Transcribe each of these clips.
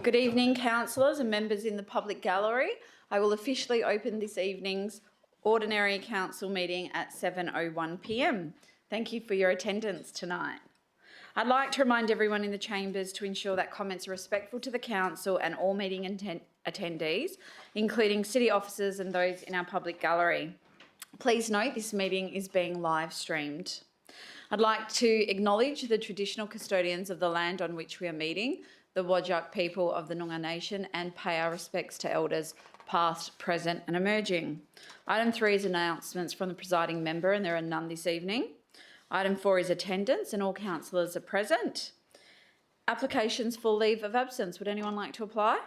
Good evening, councillors and members in the public gallery. I will officially open this evening's ordinary council meeting at 7:01 p.m. Thank you for your attendance tonight. I'd like to remind everyone in the chambers to ensure that comments are respectful to the council and all meeting attendees, including city officers and those in our public gallery. Please note this meeting is being live streamed. I'd like to acknowledge the traditional custodians of the land on which we are meeting, the Whadjuk people of the Noongar Nation, and pay our respects to elders past, present and emerging. Item 3 is announcements from the presiding member, and there are none this evening. Item 4 is attendance, and all councillors are present. Applications for leave of absence. Would anyone like to apply?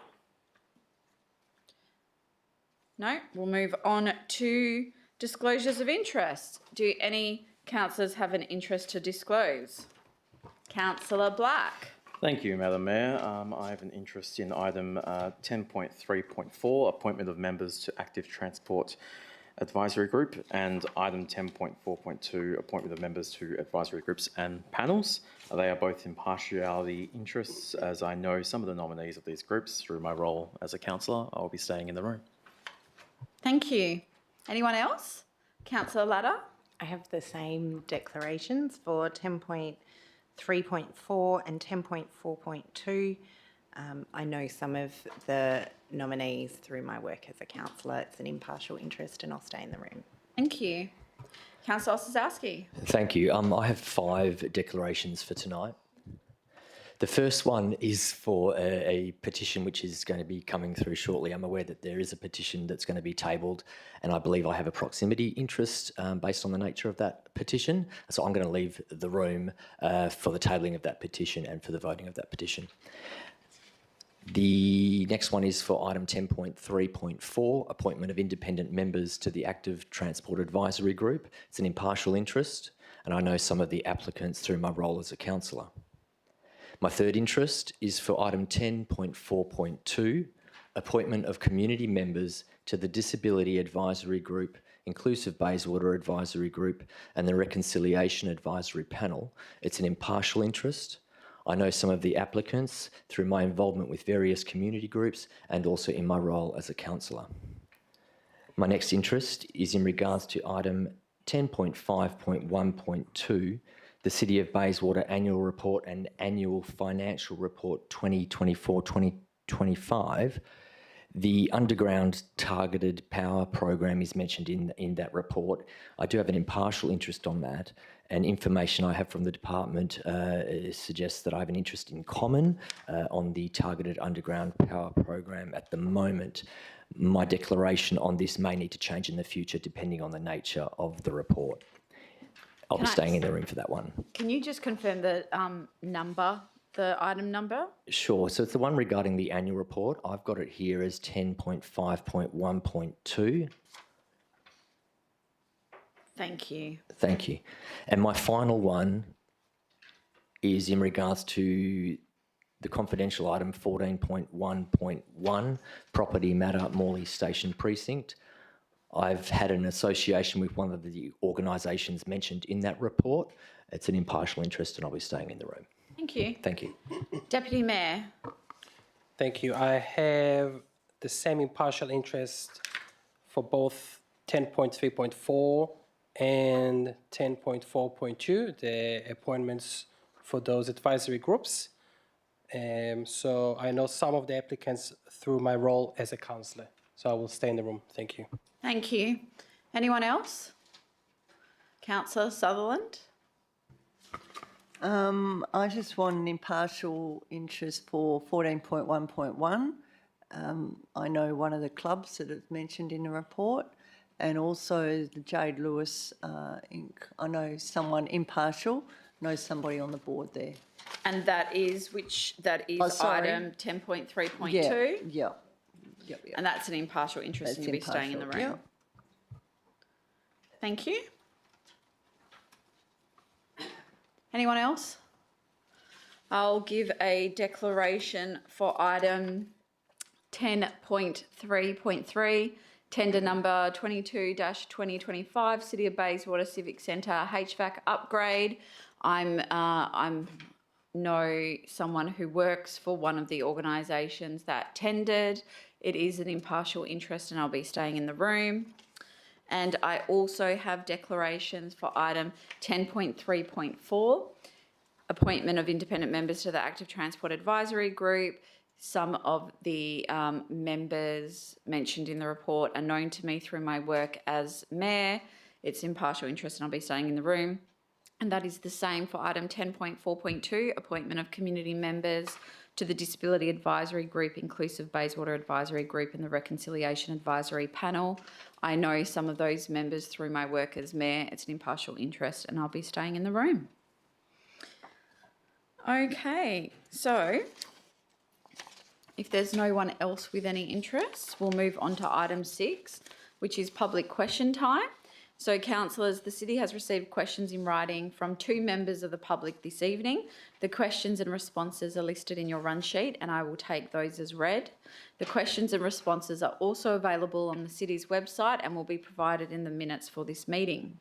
No? We'll move on to disclosures of interest. Do any councillors have an interest to disclose? Councillor Black. Thank you, Madam Mayor. I have an interest in item 10.3.4, appointment of members to Active Transport Advisory Group, and item 10.4.2, appointment of members to advisory groups and panels. They are both impartiality interests, as I know some of the nominees of these groups through my role as a councillor. I'll be staying in the room. Thank you. Anyone else? Councillor Ladder. I have the same declarations for 10.3.4 and 10.4.2. I know some of the nominees through my work as a councillor. It's an impartial interest and I'll stay in the room. Thank you. Councillor Osazowski. Thank you. I have 5 declarations for tonight. The first one is for a petition which is going to be coming through shortly. I'm aware that there is a petition that's going to be tabled, and I believe I have a proximity interest based on the nature of that petition. So I'm going to leave the room for the tabling of that petition and for the voting of that petition. The next one is for item 10.3.4, appointment of independent members to the Active Transport Advisory Group. It's an impartial interest, and I know some of the applicants through my role as a councillor. My third interest is for item 10.4.2, appointment of community members to the Disability Advisory Group, Inclusive Bayswater Advisory Group and the Reconciliation Advisory Panel. It's an impartial interest. I know some of the applicants through my involvement with various community groups and also in my role as a councillor. My next interest is in regards to item 10.5.1.2, the City of Bayswater Annual Report and Annual Financial Report 2024-2025. The Underground Targeted Power Program is mentioned in that report. I do have an impartial interest on that, and information I have from the department suggests that I have an interest in common on the Targeted Underground Power Program at the moment. My declaration on this may need to change in the future depending on the nature of the report. I'll be staying in the room for that one. Can you just confirm the number, the item number? Sure. So it's the one regarding the annual report. I've got it here as 10.5.1.2. Thank you. Thank you. And my final one is in regards to the confidential item 14.1.1, property matter, Morley Station Precinct. I've had an association with one of the organisations mentioned in that report. It's an impartial interest and I'll be staying in the room. Thank you. Thank you. Deputy Mayor. Thank you. I have the same impartial interest for both 10.3.4 and 10.4.2, the appointments for those advisory groups. So I know some of the applicants through my role as a councillor. So I will stay in the room. Thank you. Thank you. Anyone else? Councillor Sutherland. I just want an impartial interest for 14.1.1. I know one of the clubs that is mentioned in the report, and also the Jade Lewis Inc. I know someone impartial, know somebody on the board there. And that is which? That is item 10.3.2? Yeah. And that's an impartial interest and you'll be staying in the room. Yeah. Thank you. Anyone else? I'll give a declaration for item 10.3.3, tender number 22-2025, City of Bayswater Civic Centre HVAC upgrade. I'm know someone who works for one of the organisations that tendered. It is an impartial interest and I'll be staying in the room. And I also have declarations for item 10.3.4, appointment of independent members to the Active Transport Advisory Group. Some of the members mentioned in the report are known to me through my work as mayor. It's impartial interest and I'll be staying in the room. And that is the same for item 10.4.2, appointment of community members to the Disability Advisory Group, Inclusive Bayswater Advisory Group and the Reconciliation Advisory Panel. I know some of those members through my work as mayor. It's an impartial interest and I'll be staying in the room. Okay, so if there's no one else with any interest, we'll move on to item 6, which is public question time. So, councillors, the city has received questions in writing from 2 members of the public this evening. The questions and responses are listed in your run sheet and I will take those as read. The questions and responses are also available on the city's website and will be provided in the minutes for this meeting.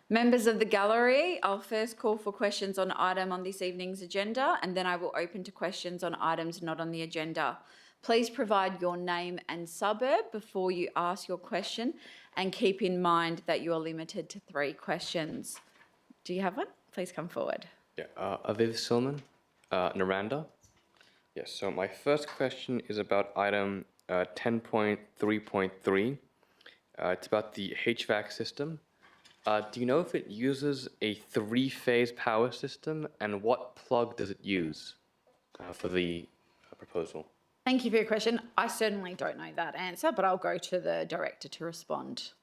Members of the gallery, I'll first call for questions on item on this evening's agenda and then I will open to questions on items not on the agenda. Please provide your name and suburb before you ask your question and keep in mind that you are limited to 3 questions. Do you have one? Please come forward. Yeah, Aviv Silman, Naranda. Yes, so my first question is about item 10.3.3. It's about the HVAC system. Do you know if it uses a 3-phase power system and what plug does it use for the proposal? Thank you for your question. I certainly don't know that answer, but I'll go to the director to respond.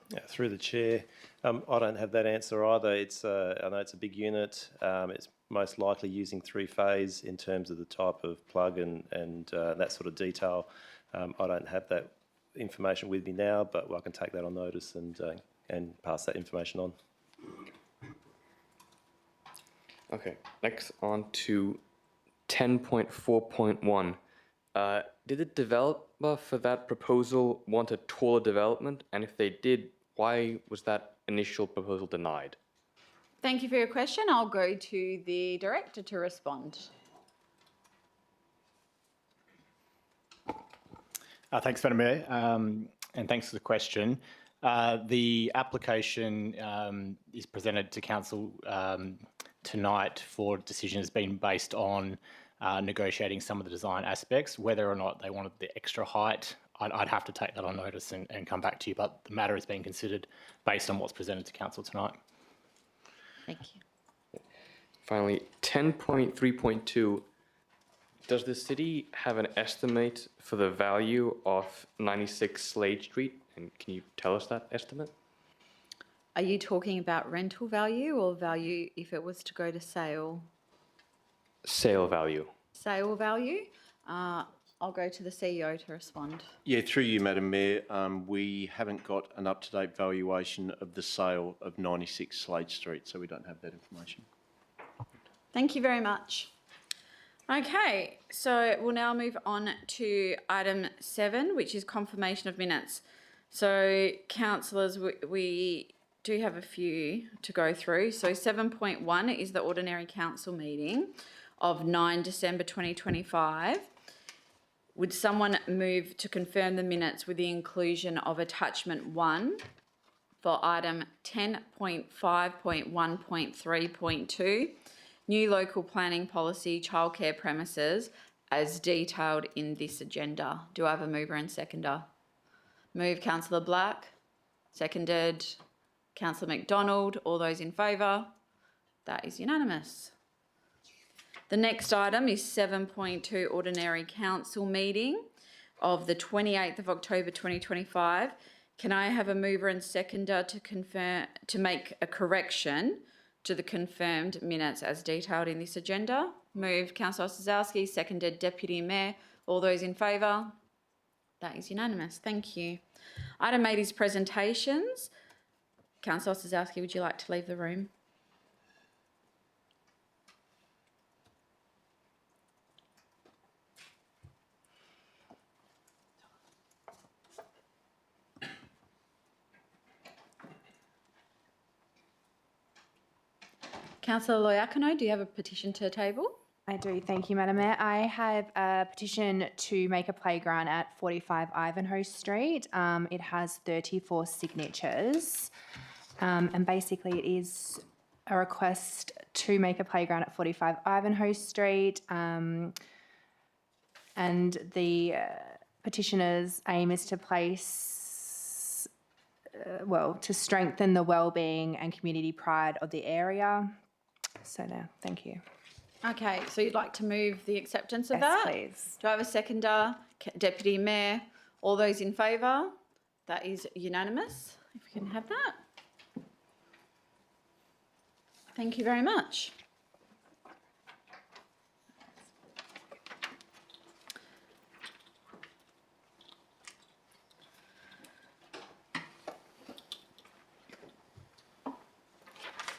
Yeah, through the chair, I don't have that answer either. It's I know it's a big unit. It's most likely using 3-phase in terms of the type of plug and that sort of detail. I don't have that information with me now, but I can take that on notice and pass that information on. Okay, next on to 10.4.1. Did the developer for that proposal want a taller development? And if they did, why was that initial proposal denied? Thank you for your question. I'll go to the director to respond. Thanks, Madam Mayor, and thanks for the question. The application is presented to Council tonight for decision has been based on negotiating some of the design aspects. Whether or not they wanted the extra height, I'd have to take that on notice and come back to you, but the matter is being considered based on what's presented to Council tonight. Thank you. Finally, 10.3.2. Does the city have an estimate for the value of 96 Slade Street? And can you tell us that estimate? Are you talking about rental value or value if it was to go to sale? Sale value. Sale value? I'll go to the CEO to respond. Yeah, through you, Madam Mayor, we haven't got an up-to-date valuation of the sale of 96 Slade Street, so we don't have that information. Thank you very much. Okay, so we'll now move on to item 7, which is confirmation of minutes. So, councillors, we do have a few to go through. So 7.1 is the ordinary council meeting of 9 December 2025. Would someone move to confirm the minutes with the inclusion of attachment 1 for item 10.5.1.3.2, new local planning policy, childcare premises, as detailed in this agenda? Do I have a mover and seconder? Move Councillor Black, seconded Councillor McDonald. All those in favour? That is unanimous. The next item is 7.2 ordinary council meeting of the 28th of October 2025. Can I have a mover and seconder to make a correction to the confirmed minutes as detailed in this agenda? Moved Councillor Ostrzowski, seconded Deputy Mayor. All those in favour? That is unanimous. Thank you. Item 8 is presentations. Councillor Ostrzowski, would you like to leave the room? Councillor Loiacono, do you have a petition to table? I do, thank you, Madam Mayor. I have a petition to make a playground at 45 Ivanhoe Street. It has 34 signatures. And basically it is a request to make a playground at 45 Ivanhoe Street. And the petitioner's aim is to place, to strengthen the wellbeing and community pride of the area. So there, thank you. Okay, so you'd like to move the acceptance of Yes, that? please. Do I have a seconder? Deputy Mayor, all those in favour? That is unanimous. If we can have that. Thank you very much.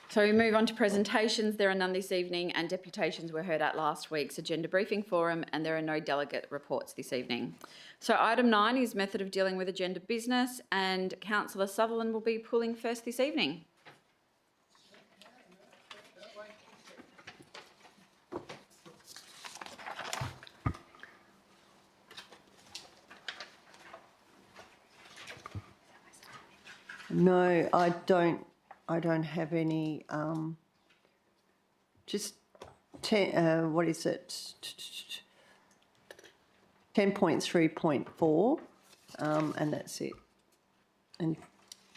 So we move on to presentations. There are none this evening, and deputations were heard at last week's agenda briefing forum, and there are no delegate reports this evening. So item 9 is method of dealing with agenda business, and Councillor Sutherland will be pulling first this evening. No, I don't have any, just 10, what is it? 10.3.4, and that's it. And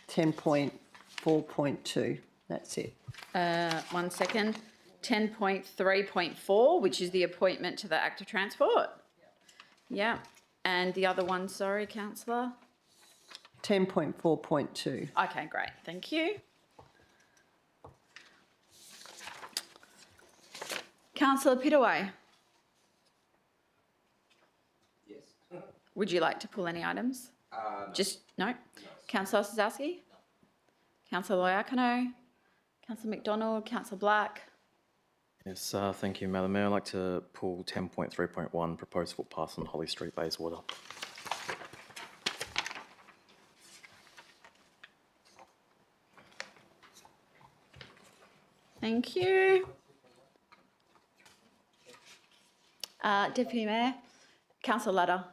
10.4.2, that's it. 1 second. 10.3.4, which is the appointment to the Active Transport. Yeah. And the other one, sorry, Councillor. 10.4.2. Okay, great. Thank you. Councillor Pittaway. Yes. Would you like to pull any items? No. Councillor Sazowski? Councillor Loiacono? Councillor McDonald? Councillor Black? Yes, thank you, Madam Mayor. I'd like to pull 10.3.1, proposed footpath on Holly Street, Bayswater. Thank you. Deputy Mayor, Councillor Ladder.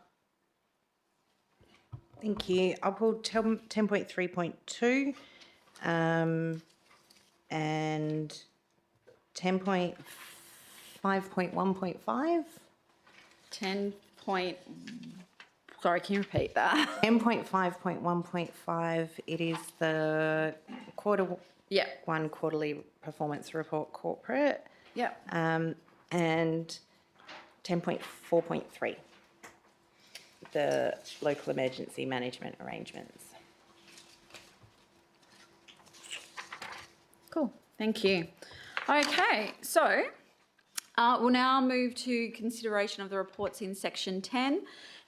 Thank you. I'll pull 10.3.2 and 10.5.1.5. 10 point, sorry, can you repeat that? 10.5.1.5, it is the quarter Yeah, one quarterly performance report corporate. yeah. And 10.4.3, the local emergency management arrangements. Cool, thank you. Okay, so we'll now move to consideration of the reports in section 10.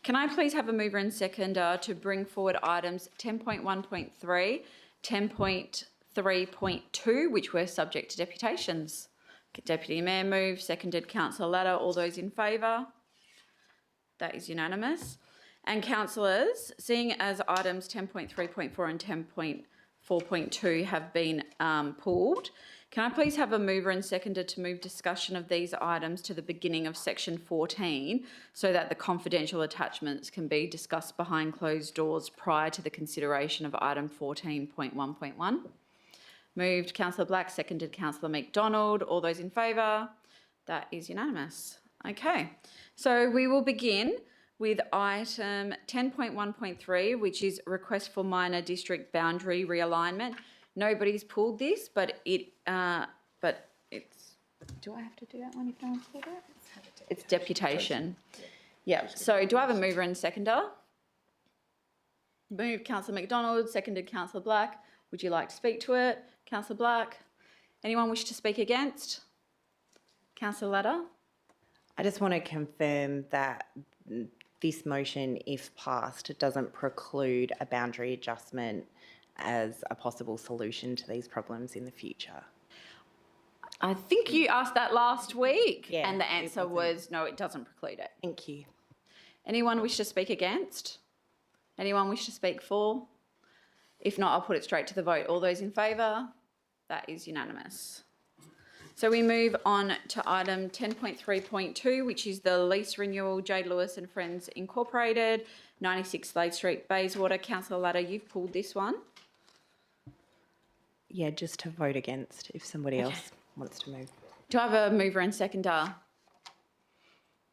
Can I please have a mover and seconder to bring forward items 10.1.3, 10.3.2, which were subject to deputations? Deputy Mayor moves, seconded Councillor Ladder. All those in favour? That is unanimous. And councillors, seeing as items 10.3.4 and 10.4.2 have been pulled, can I please have a mover and seconder to move discussion of these items to the beginning of section 14 so that the confidential attachments can be discussed behind closed doors prior to the consideration of item 14.1.1? Moved Councillor Black, seconded Councillor McDonald. All those in favour? That is unanimous. Okay, so we will begin with item 10.1.3, which is request for minor district boundary realignment. Nobody's pulled this, but it's. Do I have to do that one if no one's pulled it? It's deputation. Yeah. So do I have a mover and seconder? Moved Councillor McDonald, seconded Councillor Black. Would you like to speak to it? Councillor Black. Anyone wish to speak against? Councillor Ladder. I just want to confirm that this motion, if passed, doesn't preclude a boundary adjustment as a possible solution to these problems in the future. I think you asked that last week, Yeah, and the it answer was no, it doesn't preclude it. Thank you. Anyone wish to speak against? Anyone wish to speak for? If not, I'll put it straight to the vote. All those in favour? That is unanimous. So we move on to item 10.3.2, which is the lease renewal, Jade Lewis and Friends Incorporated, 96 Slade Street, Bayswater. Councillor Ladder, you've pulled this one. Yeah, just to vote against if somebody else wants to move. Do I have a mover and seconder?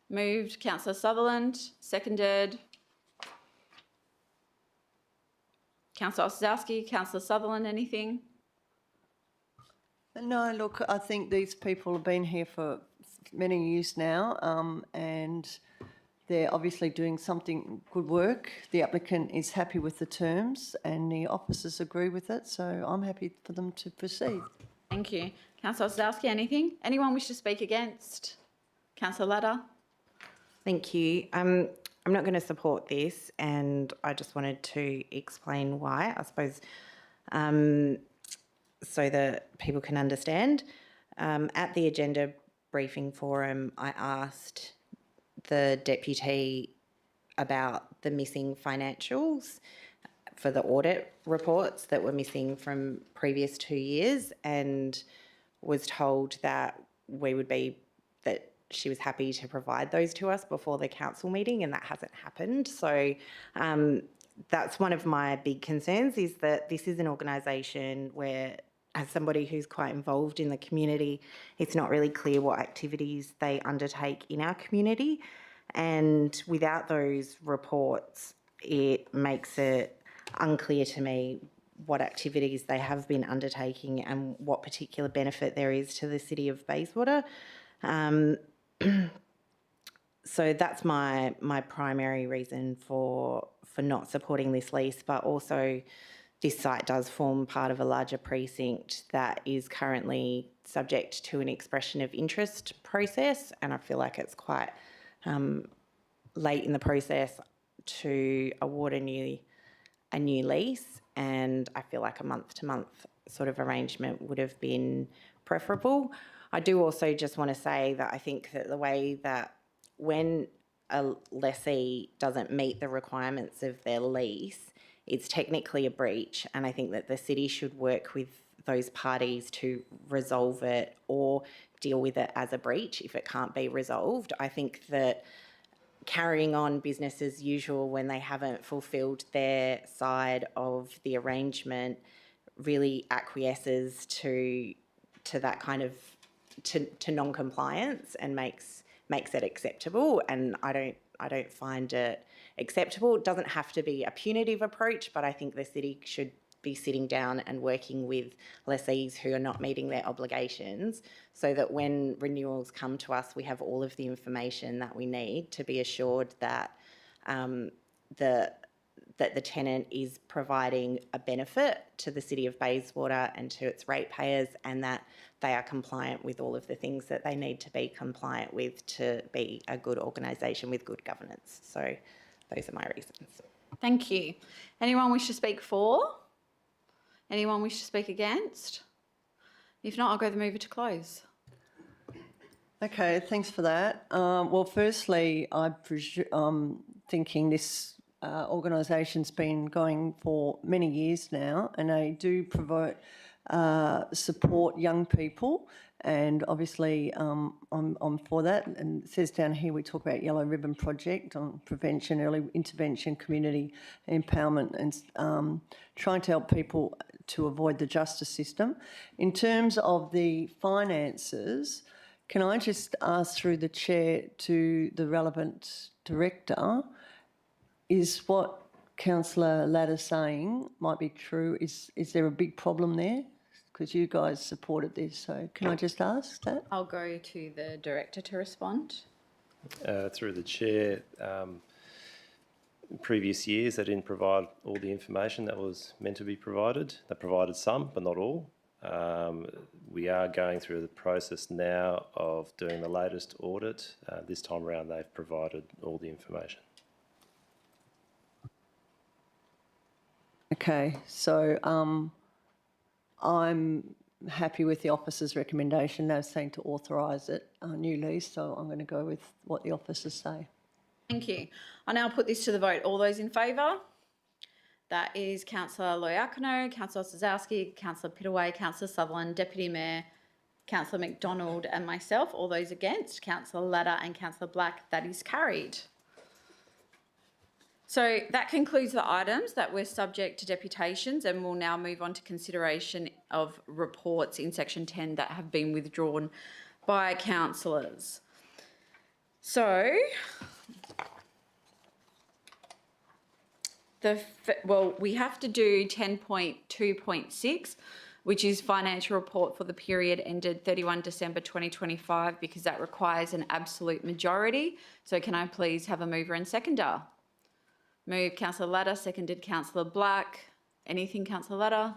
Moved, Councillor Sutherland, seconded. Councillor Ostrowski, Councillor Sutherland, anything? No, look, I think these people have been here for many years now, and they're obviously doing something good work. The applicant is happy with the terms and the officers agree with it, so I'm happy for them to proceed. Thank you. Councillor Ostrowski, anything? Anyone wish to speak against? Councillor Ladder? Thank you. I'm not going to support this, and I just wanted to explain why, I suppose, so that people can understand. At the agenda briefing forum, I asked the deputy about the missing financials for the audit reports that were missing from previous 2 years, and was told that she was happy to provide those to us before the council meeting, and that hasn't happened. So that's one of my big concerns, is that this is an organisation where, as somebody who's quite involved in the community, it's not really clear what activities they undertake in our community. And without those reports, it makes it unclear to me what activities they have been undertaking and what particular benefit there is to the city of Bayswater. So that's my primary reason for not supporting this lease, but also this site does form part of a larger precinct that is currently subject to an expression of interest process, and I feel like it's quite late in the process to award a new lease, and I feel like a month-to-month sort of arrangement would have been preferable. I do also just want to say that I think that the way that when a lessee doesn't meet the requirements of their lease, it's technically a breach, and I think that the city should work with those parties to resolve it or deal with it as a breach if it can't be resolved. I think that carrying on business as usual when they haven't fulfilled their side of the arrangement really acquiesces to that kind of to non-compliance and makes it acceptable, and I don't find it acceptable. It doesn't have to be a punitive approach, but I think the city should be sitting down and working with lessees who are not meeting their obligations, so that when renewals come to us, we have all of the information that we need to be assured that the tenant is providing a benefit to the city of Bayswater and to its ratepayers, and that they are compliant with all of the things that they need to be compliant with to be a good organisation with good governance. So those are my reasons. Thank you. Anyone wish to speak for? Anyone wish to speak against? If not, I'll go the mover to close. Okay, thanks for that. Well, firstly, I'm thinking this organisation's been going for many years now, and they do provide support young people, and obviously I'm for that. And it says down here we talk about Yellow Ribbon Project on prevention, early intervention, community empowerment, and trying to help people to avoid the justice system. In terms of the finances, can I just ask through the chair to the relevant director, is what Councillor Ladder's saying might be true? Is there a big problem there? Because you guys supported this, so can I just ask that? I'll go to the director to respond. Through the chair, in previous years they didn't provide all the information that was meant to be provided. They provided some, but not all. We are going through the process now of doing the latest audit. This time around they've provided all the information. Okay, so I'm happy with the officer's recommendation. They're saying to authorise it, a new lease, so I'm going to go with what the officers say. Thank you. I now put this to the vote. All those in favour? That is Councillor Loiacono, Councillor Sazowski, Councillor Pittaway, Councillor Sutherland, Deputy Mayor Councillor McDonald and myself. All those against, Councillor Ladder and Councillor Black. That is carried. So that concludes the items that were subject to deputations, and we'll now move on to consideration of reports in section 10 that have been withdrawn by councillors. So we have to do 10.2.6, which is financial report for the period ended 31 December 2025, because that requires an absolute majority. So can I please have a mover and seconder? Moved Councillor Ladder, seconded Councillor Black. Anything, Councillor Ladder?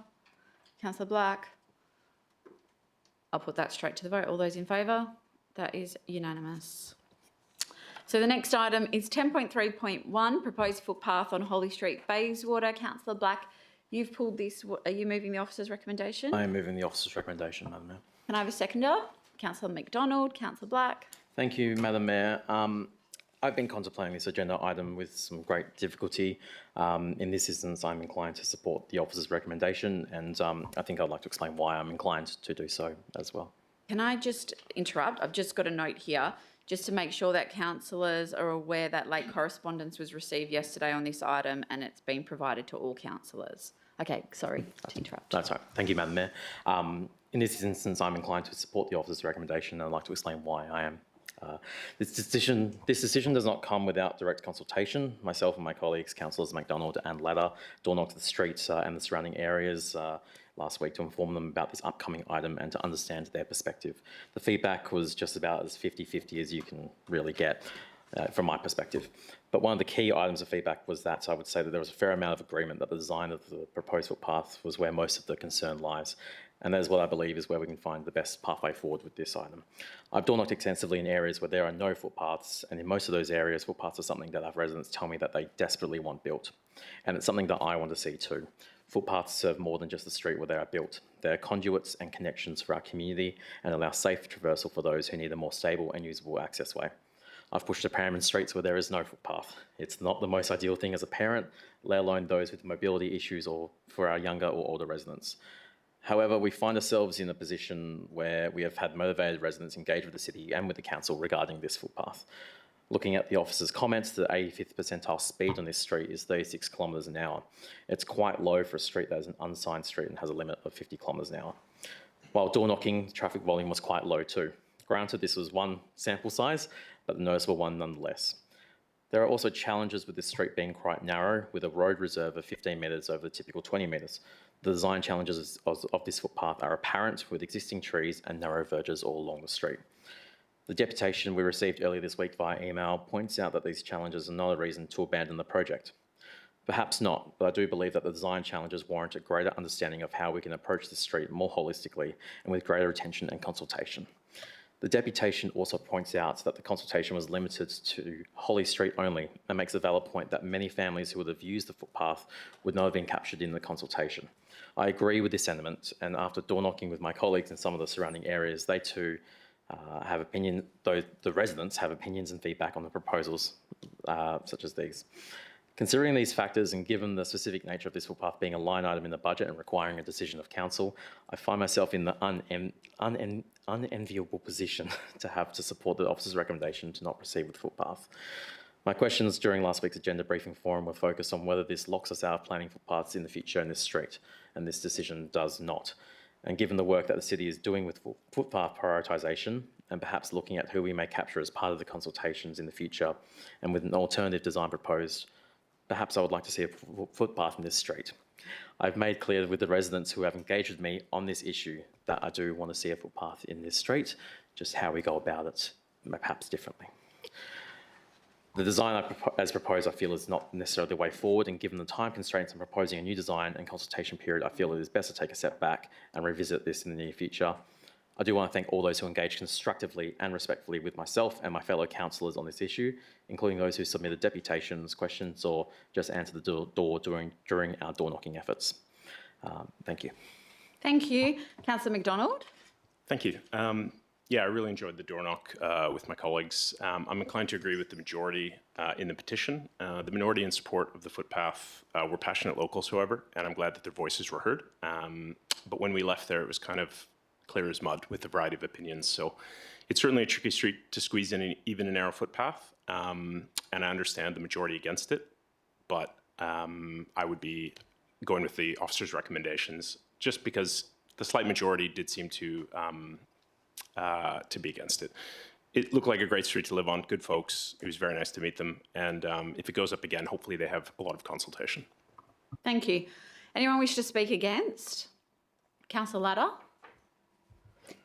Councillor Black? I'll put that straight to the vote. All those in favour? That is unanimous. So the next item is 10.3.1, proposed footpath on Holly Street, Bayswater. Councillor Black, you've pulled this. Are you moving the officer's recommendation? I am moving the officer's recommendation, Madam Mayor. Can I have a seconder? Councillor McDonald, Councillor Black. Thank you, Madam Mayor. I've been contemplating this agenda item with some great difficulty. In this instance, I'm inclined to support the officer's recommendation, and I think I'd like to explain why I'm inclined to do so as well. Can I just interrupt? I've just got a note here, just to make sure that councillors are aware that late correspondence was received yesterday on this item, and it's been provided to all councillors. Okay, sorry to interrupt. That's right. Thank you, Madam Mayor. In this instance, I'm inclined to support the officer's recommendation, and I'd like to explain why I am. This decision does not come without direct consultation. Myself and my colleagues, Councillors McDonald and Ladder, door-knocked the streets and the surrounding areas last week to inform them about this upcoming item and to understand their perspective. The feedback was just about as 50-50 as you can really get from my perspective. But one of the key items of feedback was that I would say that there was a fair amount of agreement that the design of the proposed footpath was where most of the concern lies. And that is what I believe is where we can find the best pathway forward with this item. I've door-knocked extensively in areas where there are no footpaths, and in most of those areas, footpaths are something that our residents tell me that they desperately want built. And it's something that I want to see too. Footpaths serve more than just the street where they are built. They're conduits and connections for our community and allow safe traversal for those who need a more stable and usable access way. I've pushed a pram in streets where there is no footpath. It's not the most ideal thing as a parent, let alone those with mobility issues or for our younger or older residents. However, we find ourselves in a position where we have had motivated residents engage with the city and with the council regarding this footpath. Looking at the officer's comments, the 85th percentile speed on this street is 36 kilometres an hour. It's quite low for a street that is an unsigned street and has a limit of 50 kilometres an hour. While door knocking, traffic volume was quite low too. Granted, this was one sample size, but a noticeable one nonetheless. There are also challenges with this street being quite narrow, with a road reserve of 15 metres over the typical 20 metres. The design challenges of this footpath are apparent, with existing trees and narrow verges all along the street. The deputation we received earlier this week via email points out that these challenges are not a reason to abandon the project. Perhaps not, but I do believe that the design challenges warrant a greater understanding of how we can approach the street more holistically and with greater attention and consultation. The deputation also points out that the consultation was limited to Holly Street only and makes a valid point that many families who would have used the footpath would not have been captured in the consultation. I agree with this sentiment, and after door knocking with my colleagues in some of the surrounding areas, they too have opinion, though the residents have opinions and feedback on the proposals such as these. Considering these factors and given the specific nature of this footpath being a line item in the budget and requiring a decision of council, I find myself in the unenviable position to have to support the officer's recommendation to not proceed with the footpath. My questions during last week's agenda briefing forum were focused on whether this locks us out of planning footpaths in the future in this street, and this decision does not. And given the work that the city is doing with footpath prioritisation, and perhaps looking at who we may capture as part of the consultations in the future, and with an alternative design proposed, perhaps I would like to see a footpath in this street. I've made clear with the residents who have engaged with me on this issue that I do want to see a footpath in this street, just how we go about it, perhaps differently. The design as proposed, I feel, is not necessarily the way forward, and given the time constraints on proposing a new design and consultation period, I feel it is best to take a step back and revisit this in the near future. I do want to thank all those who engaged constructively and respectfully with myself and my fellow councillors on this issue, including those who submitted deputations, questions, or just answered the door during our door-knocking efforts. Thank you. Thank you. Councillor McDonald. Thank you. Yeah, I really enjoyed the door knock with my colleagues. I'm inclined to agree with the majority in the petition. The minority in support of the footpath were passionate locals, however, and I'm glad that their voices were heard. But when we left there, it was kind of clear as mud with a variety of opinions. So it's certainly a tricky street to squeeze in even a narrow footpath, and I understand the majority against it, but I would be going with the officer's recommendations just because the slight majority did seem to be against it. It looked like a great street to live on, good folks. It was very nice to meet them, and if it goes up again, hopefully they have a lot of consultation. Thank you. Anyone wish to speak against? Councillor Latta?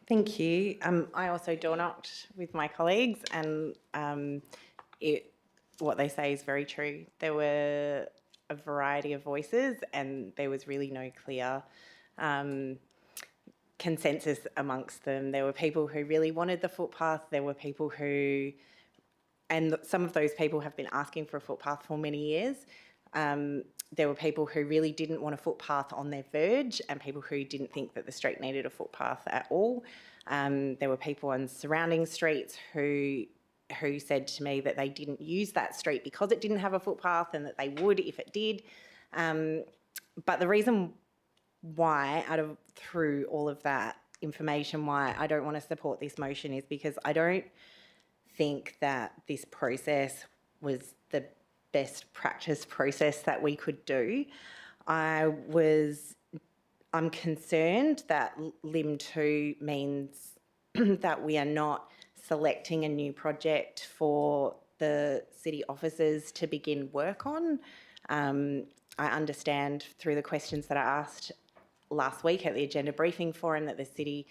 Thank you. I also door knocked with my colleagues, and what they say is very true. There were a variety of voices, and there was really no clear consensus amongst them. There were people who really wanted the footpath. There were people who, and some of those people have been asking for a footpath for many years. There were people who really didn't want a footpath on their verge, and people who didn't think that the street needed a footpath at all. There were people on surrounding streets who said to me that they didn't use that street because it didn't have a footpath, and that they would if it did. But the reason why, through all of that information, why I don't want to support this motion is because I don't think that this process was the best practice process that we could do. I'm concerned that LIM 2 means that we are not selecting a new project for the city officers to begin work on. I understand through the questions that I asked last week at the agenda briefing forum that the city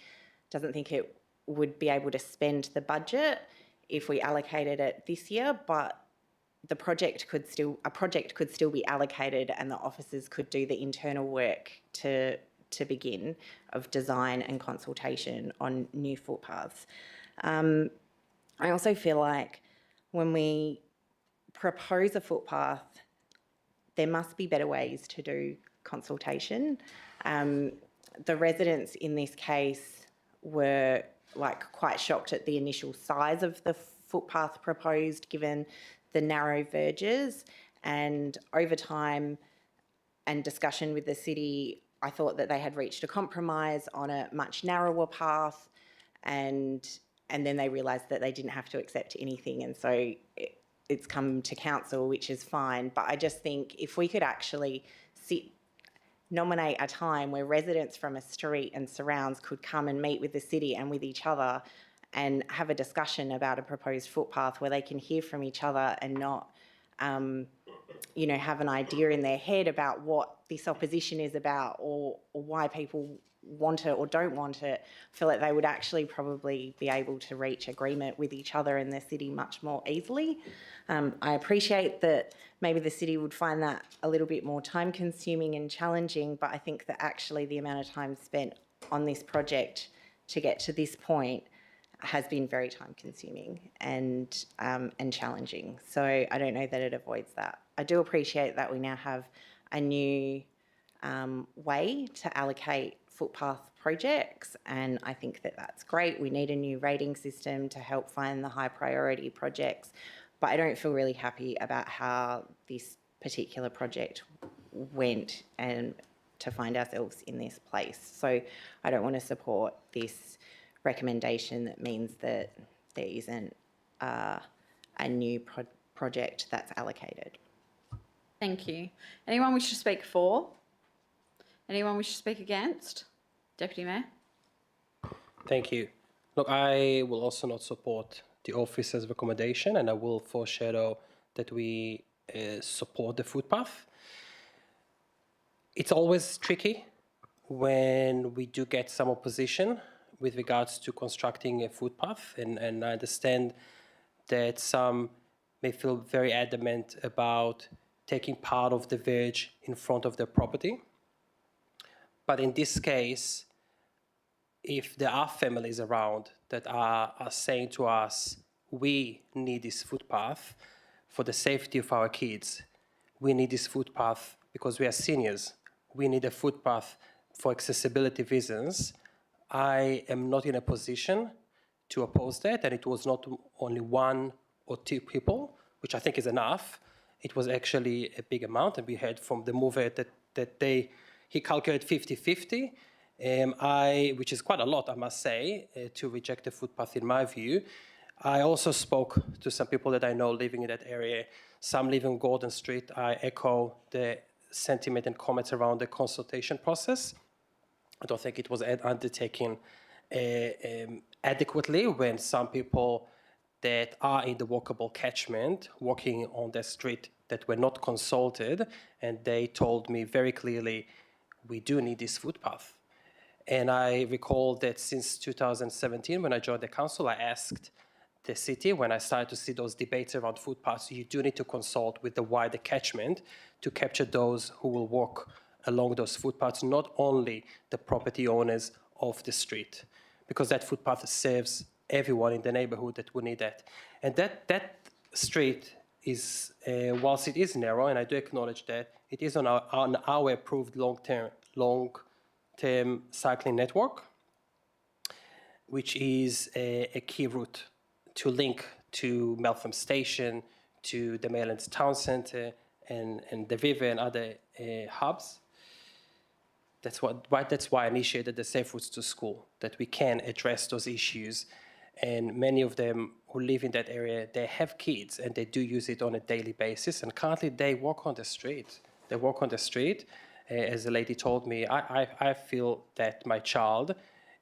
doesn't think it would be able to spend the budget if we allocated it this year, but a project could still be allocated, and the officers could do the internal work to begin of design and consultation on new footpaths. I also feel like when we propose a footpath, there must be better ways to do consultation. The residents in this case were quite shocked at the initial size of the footpath proposed, given the narrow verges, and over time and discussion with the city, I thought that they had reached a compromise on a much narrower path, and then they realised that they didn't have to accept anything, and so it's come to council, which is fine. But I just think if we could actually nominate a time where residents from a street and surrounds could come and meet with the city and with each other and have a discussion about a proposed footpath where they can hear from each other and not, have an idea in their head about what this opposition is about, or why people want it or don't want it, I feel like they would actually probably be able to reach agreement with each other in the city much more easily. I appreciate that maybe the city would find that a little bit more time consuming and challenging, but I think that actually the amount of time spent on this project to get to this point has been very time consuming and challenging. So I don't know that it avoids that. I do appreciate that we now have a new way to allocate footpath projects, and I think that that's great. We need a new rating system to help find the high priority projects, but I don't feel really happy about how this particular project went and to find ourselves in this place. So I don't want to support this recommendation that means that there isn't a new project that's allocated. Thank you. Anyone wish to speak for? Anyone wish to speak against? Deputy Mayor? Thank you. Look, I will also not support the officer's recommendation, and I will foreshadow that we support the footpath. It's always tricky when we do get some opposition with regards to constructing a footpath, and I understand that some may feel very adamant about taking part of the verge in front of their property. But in this case, if there are families around that are saying to us, we need this footpath for the safety of our kids, we need this footpath because we are seniors, we need a footpath for accessibility reasons, I am not in a position to oppose that, and it was not only one or two people, which I think is enough. It was actually a big amount, and we heard from the mover that he calculated 50-50, which is quite a lot, I must say, to reject the footpath in my view. I also spoke to some people that I know living in that area. Some live in Gordon Street. I echo the sentiment and comments around the consultation process. I don't think it was undertaken adequately when some people that are in the walkable catchment walking on the street that were not consulted, and they told me very clearly, we do need this footpath. And I recall that since 2017, when I joined the council, I asked the city, when I started to see those debates around footpaths, you do need to consult with the wider catchment to capture those who will walk along those footpaths, not only the property owners of the street, because that footpath serves everyone in the neighborhood that will need that. And that street is, whilst it is narrow, and I do acknowledge that, it is on our approved long-term cycling network, which is a key route to link to Meltham Station, to the Maylands Town Centre, and the river and other hubs. That's why I initiated the Safe Routes to School, that we can address those issues. And many of them who live in that area, they have kids and they do use it on a daily basis. And currently they walk on the street. They walk on the street. As the lady told me, I feel that my child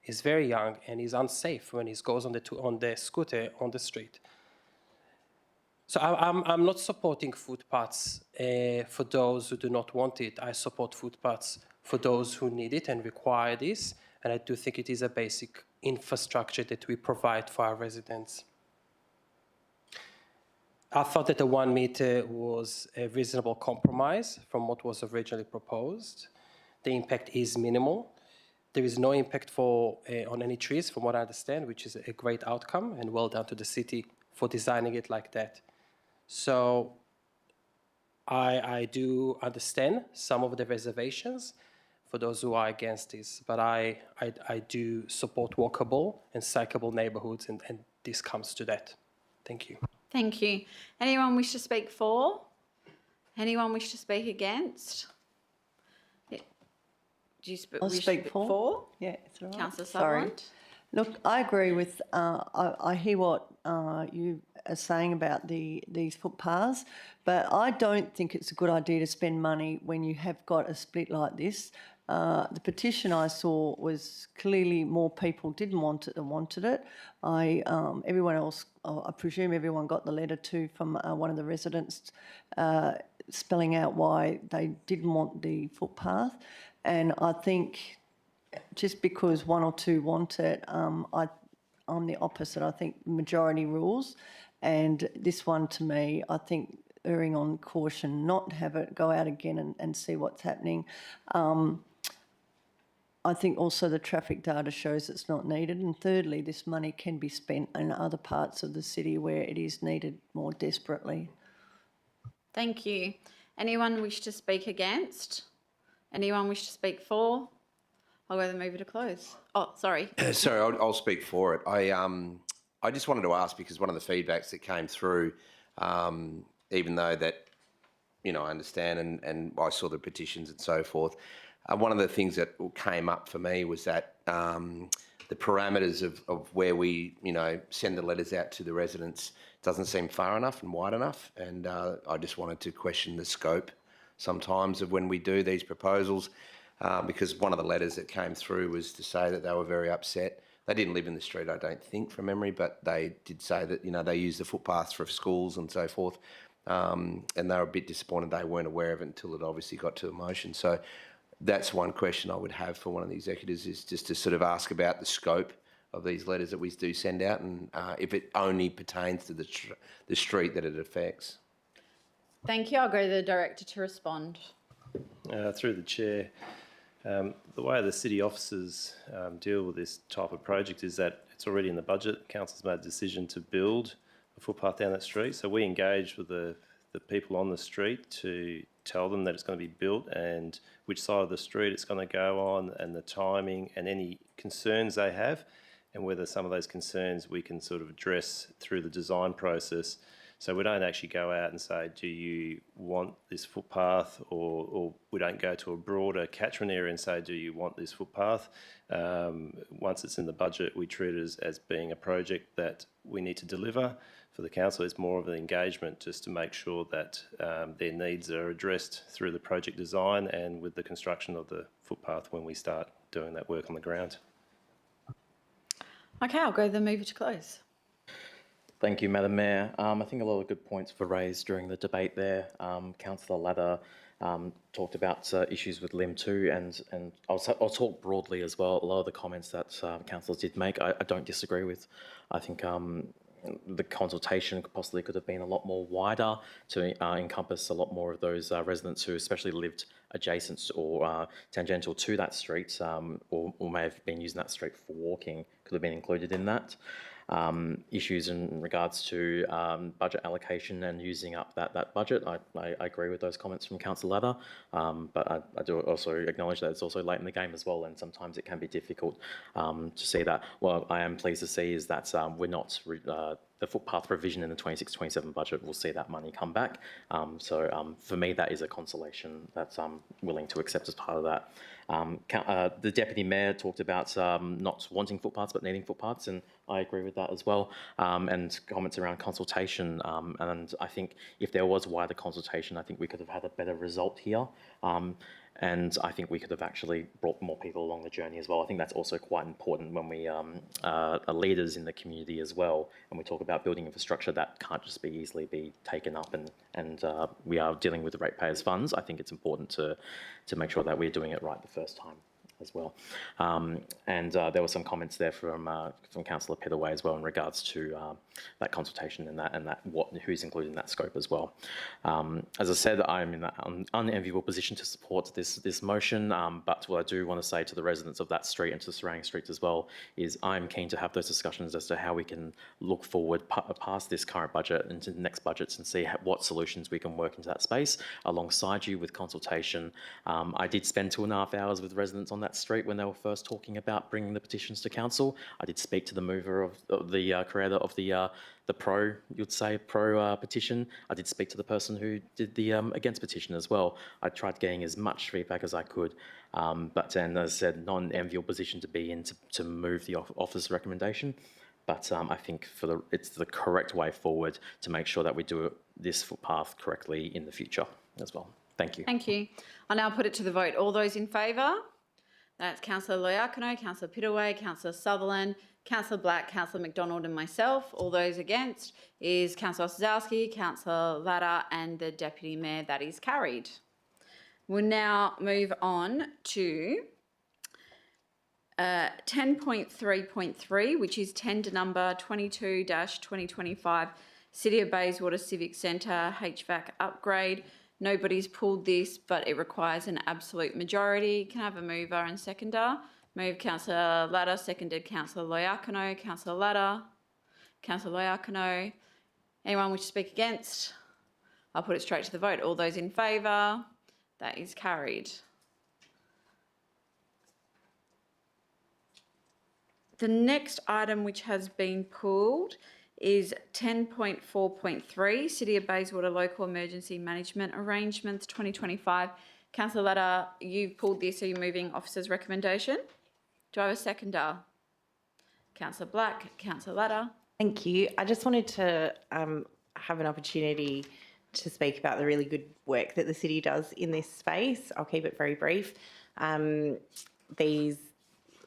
is very young and is unsafe when he goes on the scooter on the street. So I'm not supporting footpaths for those who do not want it. I support footpaths for those who need it and require this. And I do think it is a basic infrastructure that we provide for our residents. I thought that the 1 meter was a reasonable compromise from what was originally proposed. The impact is minimal. There is no impact on any trees, from what I understand, which is a great outcome, and well done to the city for designing it like that. So I do understand some of the reservations for those who are against this, but I do support walkable and cyclable neighborhoods, and this comes to that. Thank you. Thank you. Anyone wish to speak for? Anyone wish to speak against? Do you I'll speak for. Yeah, it's all right. Councillor Sorry. Sutherland? Look, I agree with, I hear what you are saying about these footpaths, but I don't think it's a good idea to spend money when you have got a split like this. The petition I saw was clearly more people didn't want it than wanted it. Everyone else, I presume everyone got the letter too from one of the residents spelling out why they didn't want the footpath. And I think just because one or two want it, I'm the opposite. I think majority rules. And this one, to me, I think erring on caution, not have it go out again and see what's happening. I think also the traffic data shows it's not needed. And thirdly, this money can be spent in other parts of the city where it is needed more desperately. Thank you. Anyone wish to speak against? Anyone wish to speak for? I'll go then move it to close. Oh, sorry. Sorry, I'll speak for it. I just wanted to ask, because one of the feedbacks that came through, even though that, I understand and I saw the petitions and so forth, one of the things that came up for me was that the parameters of where we, send the letters out to the residents doesn't seem far enough and wide enough. And I just wanted to question the scope sometimes of when we do these proposals, because one of the letters that came through was to say that they were very upset. They didn't live in the street, I don't think, from memory, but they did say that, they use the footpaths for schools and so forth. And they were a bit disappointed they weren't aware of it until it obviously got to a motion. So that's one question I would have for one of the executives, is just to sort of ask about the scope of these letters that we do send out, and if it only pertains to the street that it affects. Thank you. I'll go to the director to respond. Through the chair, the way the city officers deal with this type of project is that it's already in the budget. Council's made a decision to build a footpath down that street, so we engage with the people on the street to tell them that it's going to be built and which side of the street it's going to go on and the timing and any concerns they have, and whether some of those concerns we can sort of address through the design process So we don't actually go out and say, do you want this footpath, or we don't go to a broader catchment area and say, do you want this footpath? Once it's in the budget, we treat it as being a project that we need to deliver. For the council, it's more of an engagement just to make sure that their needs are addressed through the project design and with the construction of the footpath when we start doing that work on the ground. Okay, I'll go to the mover to close. Thank you, Madam Mayor. I think a lot of good points were raised during the debate there. Councillor Ladder talked about issues with LIM 2, and I'll talk broadly as well. A lot of the comments that councillors did make, I don't disagree with. I think the consultation possibly could have been a lot more wider to encompass a lot more of those residents who especially lived adjacent or tangential to that street, or may have been using that street for walking, could have been included in that. Issues in regards to budget allocation and using up that budget. I agree with those comments from Councillor Ladder, but I do also acknowledge that it's also late in the game as well, and sometimes it can be difficult to see that. What I am pleased to see is that we're not the footpath revision in the 26-27 budget will see that money come back. So for me, that is a consolation that I'm willing to accept as part of that. The Deputy Mayor talked about not wanting footpaths but needing footpaths, and I agree with that as well. And comments around consultation, and I think if there was wider consultation, I think we could have had a better result here. And I think we could have actually brought more people along the journey as well. I think that's also quite important when we are leaders in the community as well, and we talk about building infrastructure that can't just be easily be taken up, and we are dealing with the ratepayers' funds. I think it's important to make sure that we're doing it right the first time as well. And there were some comments there from Councillor Peterway as well in regards to that consultation and that who's included in that scope as well. As I said, I'm in that unenviable position to support this motion, but what I do want to say to the residents of that street and to the surrounding streets as well is I'm keen to have those discussions as to how we can look forward past this current budget into the next budgets and see what solutions we can work into that space alongside you with consultation. I did spend 2.5 hours with residents on that street when they were first talking about bringing the petitions to council. I did speak to the mover of the creator of the pro petition. I did speak to the person who did the against petition as well. I tried getting as much feedback as I could, but then, as I said, not an enviable position to be in to move the office recommendation. But I think it's the correct way forward to make sure that we do this footpath correctly in the future as well. Thank you. Thank you. I'll now put it to the vote. All those in favour? That's Councillor Loiacono, Councillor Pittaway, Councillor Sutherland, Councillor Black, Councillor McDonald and myself. All those against is Councillor Osazowski, Councillor Ladder and the Deputy Mayor. That is carried. We'll now move on to 10.3.3, which is tender number 22-2025 City of Bayswater Civic Centre HVAC upgrade. Nobody's pulled this, but it requires an absolute majority. Can I have a mover and seconder? Move Councillor Ladder, seconded Councillor Loiacono. Councillor Ladder, Councillor Loiacono. Anyone wish to speak against? I'll put it straight to the vote. All those in favour? That is carried. The next item which has been pulled is 10.4.3, City of Bayswater Local Emergency Management Arrangements 2025. Councillor Ladder, you've pulled this. Are you moving officer's recommendation? Do I have a seconder? Councillor Black, Councillor Ladder. Thank you. I just wanted to have an opportunity to speak about the really good work that the city does in this space. I'll keep it very brief. These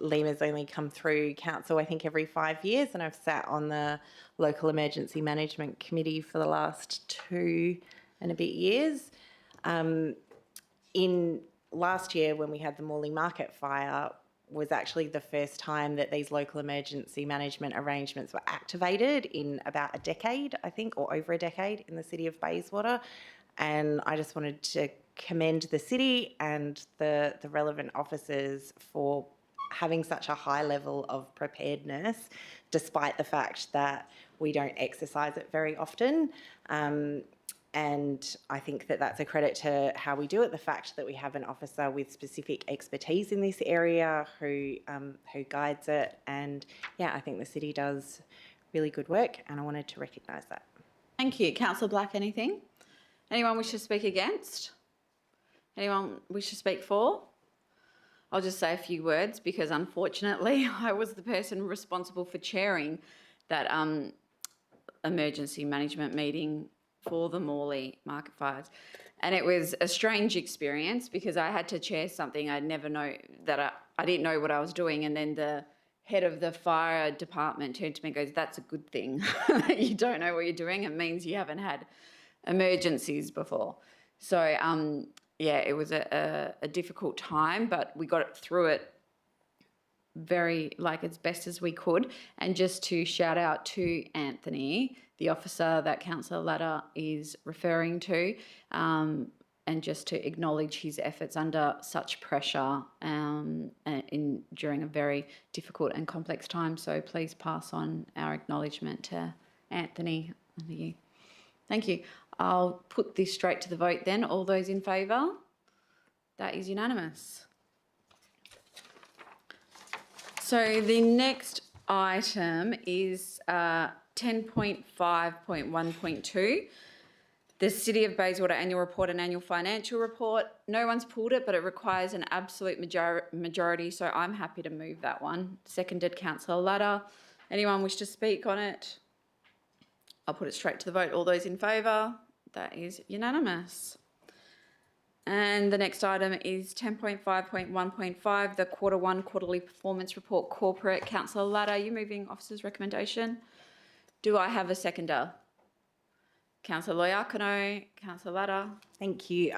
LEMAs only come through council, I think, every 5 years, and I've sat on the Local Emergency Management Committee for the last 2 and a bit years. In last year, when we had the Morley Market fire, was actually the first time that these local emergency management arrangements were activated in about a decade, I think, or over a decade in the City of Bayswater. And I just wanted to commend the city and the relevant officers for having such a high level of preparedness, despite the fact that we don't exercise it very often. And I think that that's a credit to how we do it, the fact that we have an officer with specific expertise in this area who guides it. And yeah, I think the city does really good work, and I wanted to recognise that. Thank you. Councillor Black, anything? Anyone wish to speak against? Anyone wish to speak for? I'll just say a few words because unfortunately I was the person responsible for chairing that emergency management meeting for the Morley market fires. And it was a strange experience because I had to chair something I didn't know what I was doing, and then the head of the fire department turned to me and goes, "That's a good thing that you don't know what you're doing. It means you haven't had emergencies before." So yeah, it was a difficult time, but we got through it as best as we could. And just to shout out to Anthony, the officer that Councillor Latta is referring to, and just to acknowledge his efforts under such pressure during a very difficult and complex time. So please pass on our acknowledgement to Anthony. Thank you. I'll put this straight to the vote then. All those in favour? That is unanimous. So the next item is 10.5.1.2, the City of Bayswater Annual Report and Annual Financial Report. No one's pulled it, but it requires an absolute majority, so I'm happy to move that one. Seconded, Councillor Latta. Anyone wish to speak on it? I'll put it straight to the vote. All those in favour? That is unanimous. And the next item is 10.5.1.5, the Q1 Quarterly Performance Report Corporate. Councillor Latta, are you moving officer's recommendation? Do I have a seconder? Councillor Loiacono, Councillor Latta. Thank you.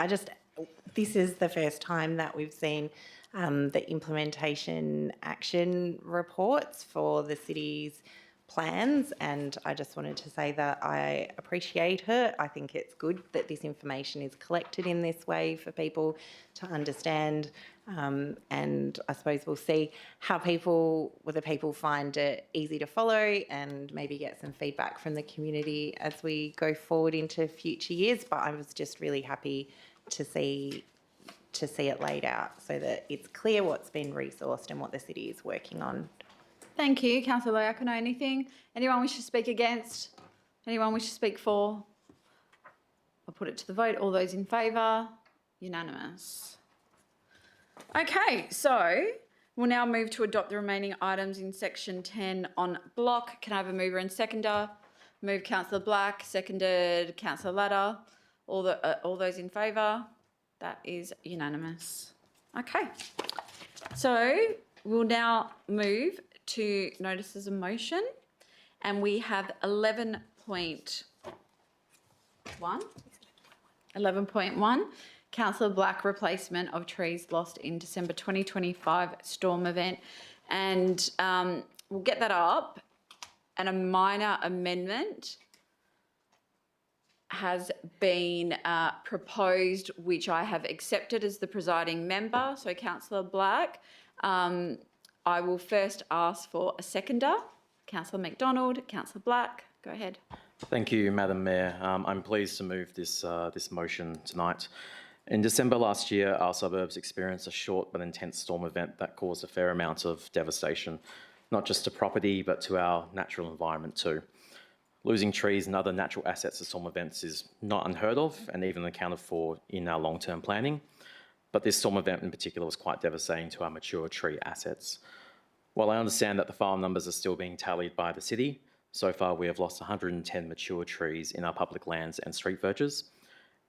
This is the first time that we've seen the implementation action reports for the city's plans, and I just wanted to say that I appreciate it. I think it's good that this information is collected in this way for people to understand, and I suppose we'll see how whether people find it easy to follow and maybe get some feedback from the community as we go forward into future years. But I was just really happy to see it laid out so that it's clear what's been resourced and what the city is working on. Thank you. Councillor Loiacono, anything? Anyone wish to speak against? Anyone wish to speak for? I'll put it to the vote. All those in favour? Unanimous. Okay, so we'll now move to adopt the remaining items in section 10 on block. Can I have a mover and seconder? Move Councillor Black, seconded Councillor Latta. All those in favour? That is unanimous. Okay, so we'll now move to notices of motion, and we have 11.1, Councillor Black, replacement of trees lost in December 2025 storm event, and we'll get that up, and a minor amendment has been proposed, which I have accepted as the presiding member. So Councillor Black, I will first ask for a seconder. Councillor McDonald, Councillor Black, go ahead. Thank you, Madam Mayor. I'm pleased to move this motion tonight. In December last year, our suburbs experienced a short but intense storm event that caused a fair amount of devastation, not just to property, but to our natural environment too. Losing trees and other natural assets to storm events is not unheard of and even accounted for in our long-term planning. But this storm event in particular was quite devastating to our mature tree assets. While I understand that the file numbers are still being tallied by the city, so far we have lost 110 mature trees in our public lands and street verges,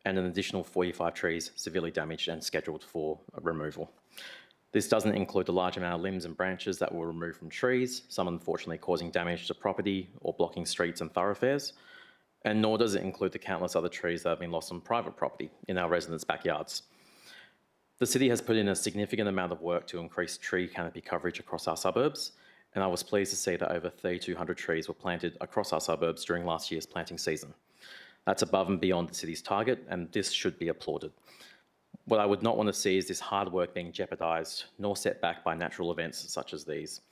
and an additional 45 trees severely damaged and scheduled for removal. This doesn't include the large amount of limbs and branches that were removed from trees, some unfortunately causing damage to property or blocking streets and thoroughfares, and nor does it include the countless other trees that have been lost on private property in our residents' backyards. The city has put in a significant amount of work to increase tree canopy coverage across our suburbs, and I was pleased to see that over 3,200 trees were planted across our suburbs during last year's planting season. That's above and beyond the city's target, and this should be applauded. What I would not want to see is this hard work being jeopardised, nor set back by natural events such as these.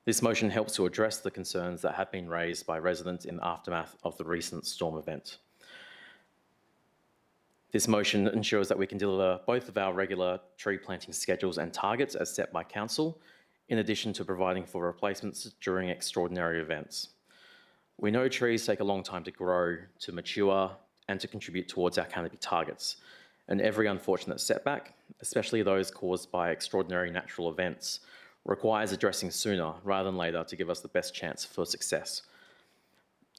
This motion helps to address the concerns that have been raised by residents in the aftermath of the recent storm event. This motion ensures that we can deliver both of our regular tree planting schedules and targets as set by council, in addition to providing for replacements during extraordinary events. We know trees take a long time to grow, to mature, and to contribute towards our canopy targets. And every unfortunate setback, especially those caused by extraordinary natural events, requires addressing sooner rather than later to give us the best chance for success.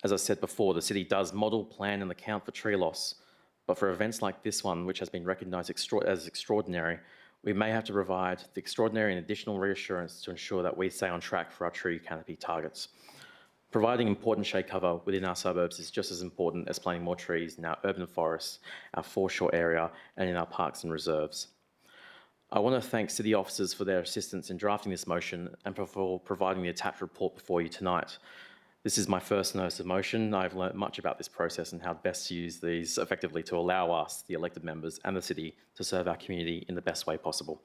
As I said before, the city does model, plan and account for tree loss, but for events like this one, which has been recognised as extraordinary, we may have to provide the extraordinary and additional reassurance to ensure that we stay on track for our tree canopy targets. Providing important shade cover within our suburbs is just as important as planting more trees in our urban forests, our foreshore area and in our parks and reserves. I want to thank city officers for their assistance in drafting this motion and for providing the attached report before you tonight. This is my first notice of motion. I've learnt much about this process and how best to use these effectively to allow us, the elected members and the city, to serve our community in the best way possible.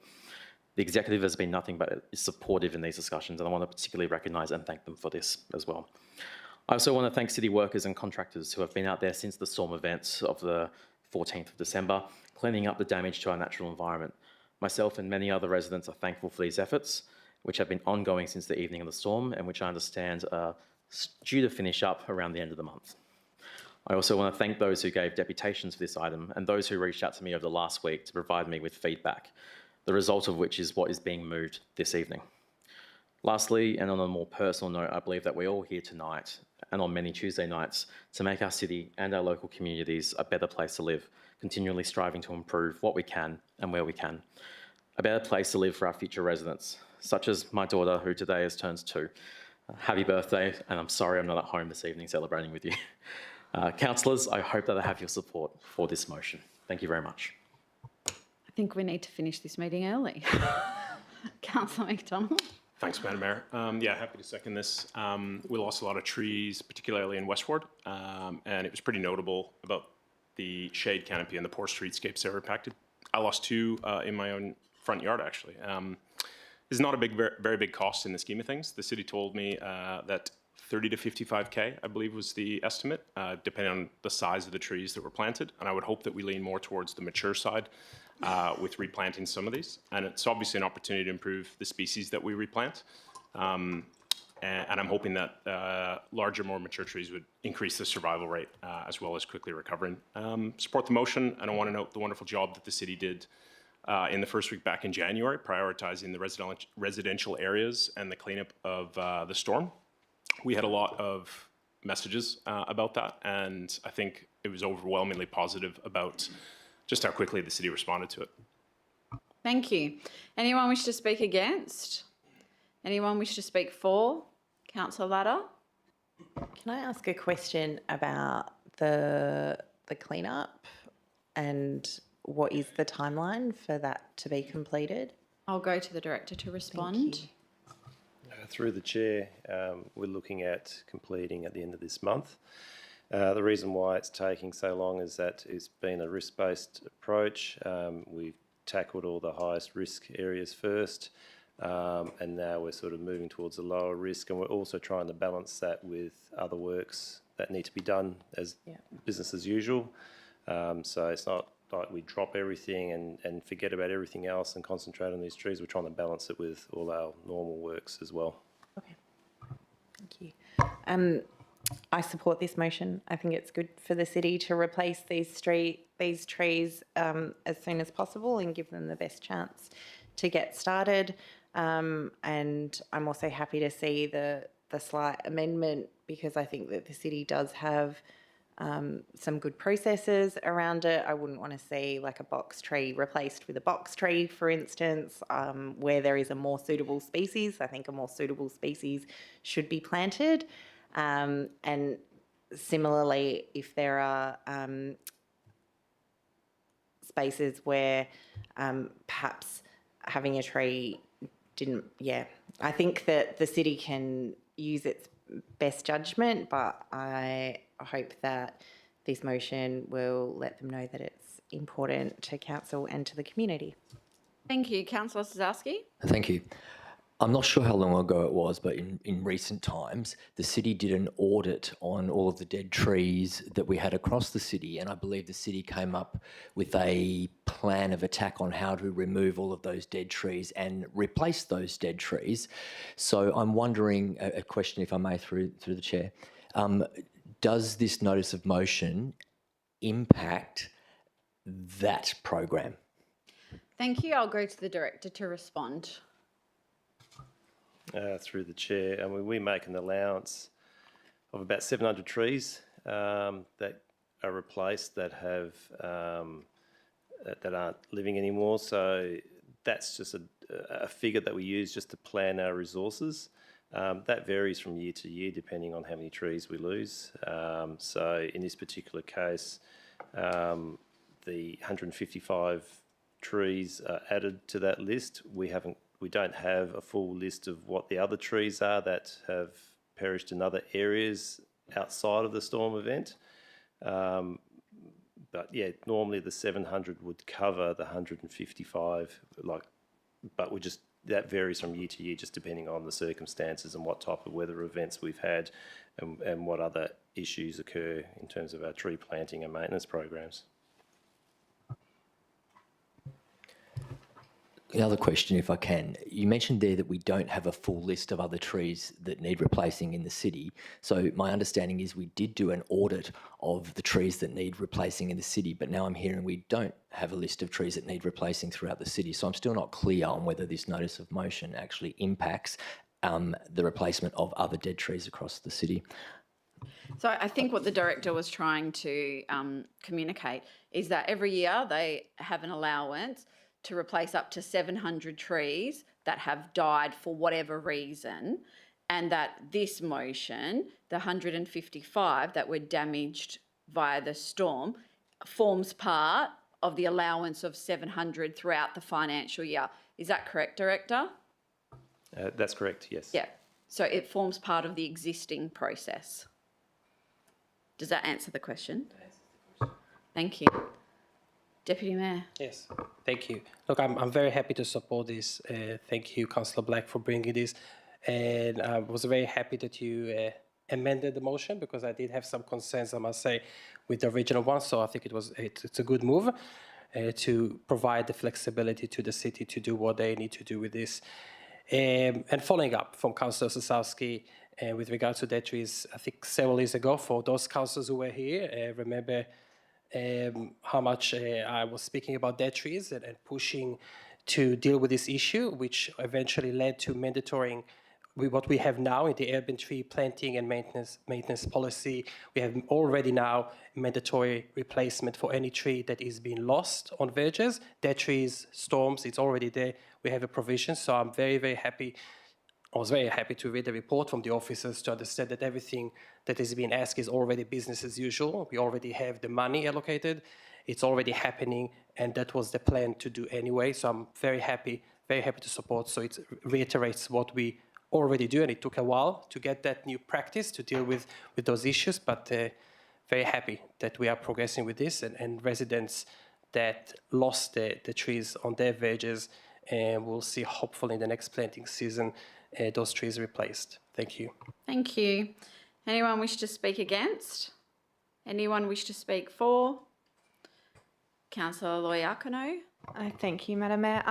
The executive has been nothing but supportive in these discussions, and I want to particularly recognise and thank them for this as well. I also want to thank city workers and contractors who have been out there since the storm events of the 14th of December, cleaning up the damage to our natural environment. Myself and many other residents are thankful for these efforts, which have been ongoing since the evening of the storm and which I understand are due to finish up around the end of the month. I also want to thank those who gave deputations for this item and those who reached out to me over the last week to provide me with feedback, the result of which is what is being moved this evening. Lastly, and on a more personal note, I believe that we're all here tonight and on many Tuesday nights to make our city and our local communities a better place to live, continually striving to improve what we can and where we can. A better place to live for our future residents, such as my daughter, who today has turned 2. Happy birthday, and I'm sorry I'm not at home this evening celebrating with you. Councillors, I hope that I have your support for this motion. Thank you very much. I think we need to finish this meeting early. Councillor McDonald. Thanks, Madam Mayor. Yeah, happy to second this. We lost a lot of trees, particularly in Westward, and it was pretty notable about the shade canopy and the poor streetscapes that were impacted. I lost 2 in my own front yard, actually. This is not a very big cost in the scheme of things. The city told me that 30 to 55K, I believe, was the estimate, depending on the size of the trees that were planted. And I would hope that we lean more towards the mature side with replanting some of these. And it's obviously an opportunity to improve the species that we replant. And I'm hoping that larger, more mature trees would increase the survival rate as well as quickly recovering. Support the motion, and I want to note the wonderful job that the city did in the first week back in January, prioritizing the residential areas and the cleanup of the storm. We had a lot of messages about that, and I think it was overwhelmingly positive about just how quickly the city responded to it. Thank you. Anyone wish to speak against? Anyone wish to speak for? Councillor Latta. Can I ask a question about the cleanup and what is the timeline for that to be completed? I'll go to the director to respond. Through the chair, we're looking at completing at the end of this month. The reason why it's taking so long is that it's been a risk-based approach. We've tackled all the highest risk areas first, and now we're sort of moving towards the lower risk, and we're also trying to balance that with other works that need to be done as business as usual. So it's not like we drop everything and forget about everything else and concentrate on these trees. We're trying to balance it with all our normal works as well. Okay, thank you. I support this motion. I think it's good for the city to replace these trees as soon as possible and give them the best chance to get started. And I'm also happy to see the slight amendment because I think that the city does have some good processes around it. I wouldn't want to see like a box tree replaced with a box tree, for instance, where there is a more suitable species. I think a more suitable species should be planted. And similarly, if there are spaces where perhaps having a tree didn't, I think that the city can use its best judgment, but I hope that this motion will let them know that it's important to council and to the community. Thank you. Councillor Sazowski. Thank you. I'm not sure how long ago it was, but in recent times, the city did an audit on all of the dead trees that we had across the city, and I believe the city came up with a plan of attack on how to remove all of those dead trees and replace those dead trees. So I'm wondering, a question if I may through the chair, Does this notice of motion impact that program? Thank you. I'll go to the director to respond. Through the chair, we make an allowance of about 700 trees that are replaced that have that aren't living anymore. So that's just a figure that we use just to plan our resources. That varies from year to year depending on how many trees we lose. So in this particular case, the 155 trees are added to that list. We don't have a full list of what the other trees are that have perished in other areas outside of the storm event. But yeah, normally the 700 would cover the 155, but that varies from year to year just depending on the circumstances and what type of weather events we've had and what other issues occur in terms of our tree planting and maintenance programs. Another question, if I can. You mentioned there that we don't have a full list of other trees that need replacing in the city. So my understanding is we did do an audit of the trees that need replacing in the city, but now I'm hearing we don't have a list of trees that need replacing throughout the city. So I'm still not clear on whether this notice of motion actually impacts the replacement of other dead trees across the city. So I think what the director was trying to communicate is that every year they have an allowance to replace up to 700 trees that have died for whatever reason, and that this motion, the 155 that were damaged via the storm, forms part of the allowance of 700 throughout the financial year. Is that correct, Director? That's correct, yes. Yeah. So it forms part of the existing process. Does that answer the question? Thank you. Deputy Mayor. Yes, thank you. Look, I'm very happy to support this. Thank you, Councillor Black, for bringing this. And I was very happy that you amended the motion because I did have some concerns, I must say, with the original one. So I think it's a good move to provide the flexibility to the city to do what they need to do with this. And following up from Councillor Sosowski with regard to dead trees, I think several years ago, for those councillors who were here, remember how much I was speaking about dead trees and pushing to deal with this issue, which eventually led to mandatory what we have now in the urban tree planting and maintenance policy. We have already now mandatory replacement for any tree that is being lost on verges. Dead trees, storms, it's already there. We have a provision, so I'm very, very happy. I was very happy to read the report from the officers to understand that everything that is being asked is already business as usual. We already have the money allocated. It's already happening, and that was the plan to do anyway. So I'm very happy to support. So it reiterates what we already do, and it took a while to get that new practice to deal with those issues, but very happy that we are progressing with this, and residents that lost the trees on their verges, and we'll see hopefully in the next planting season those trees replaced. Thank you. Thank you. Anyone wish to speak against? Anyone wish to speak for? Councillor Loiacono. Thank you, Madam Mayor.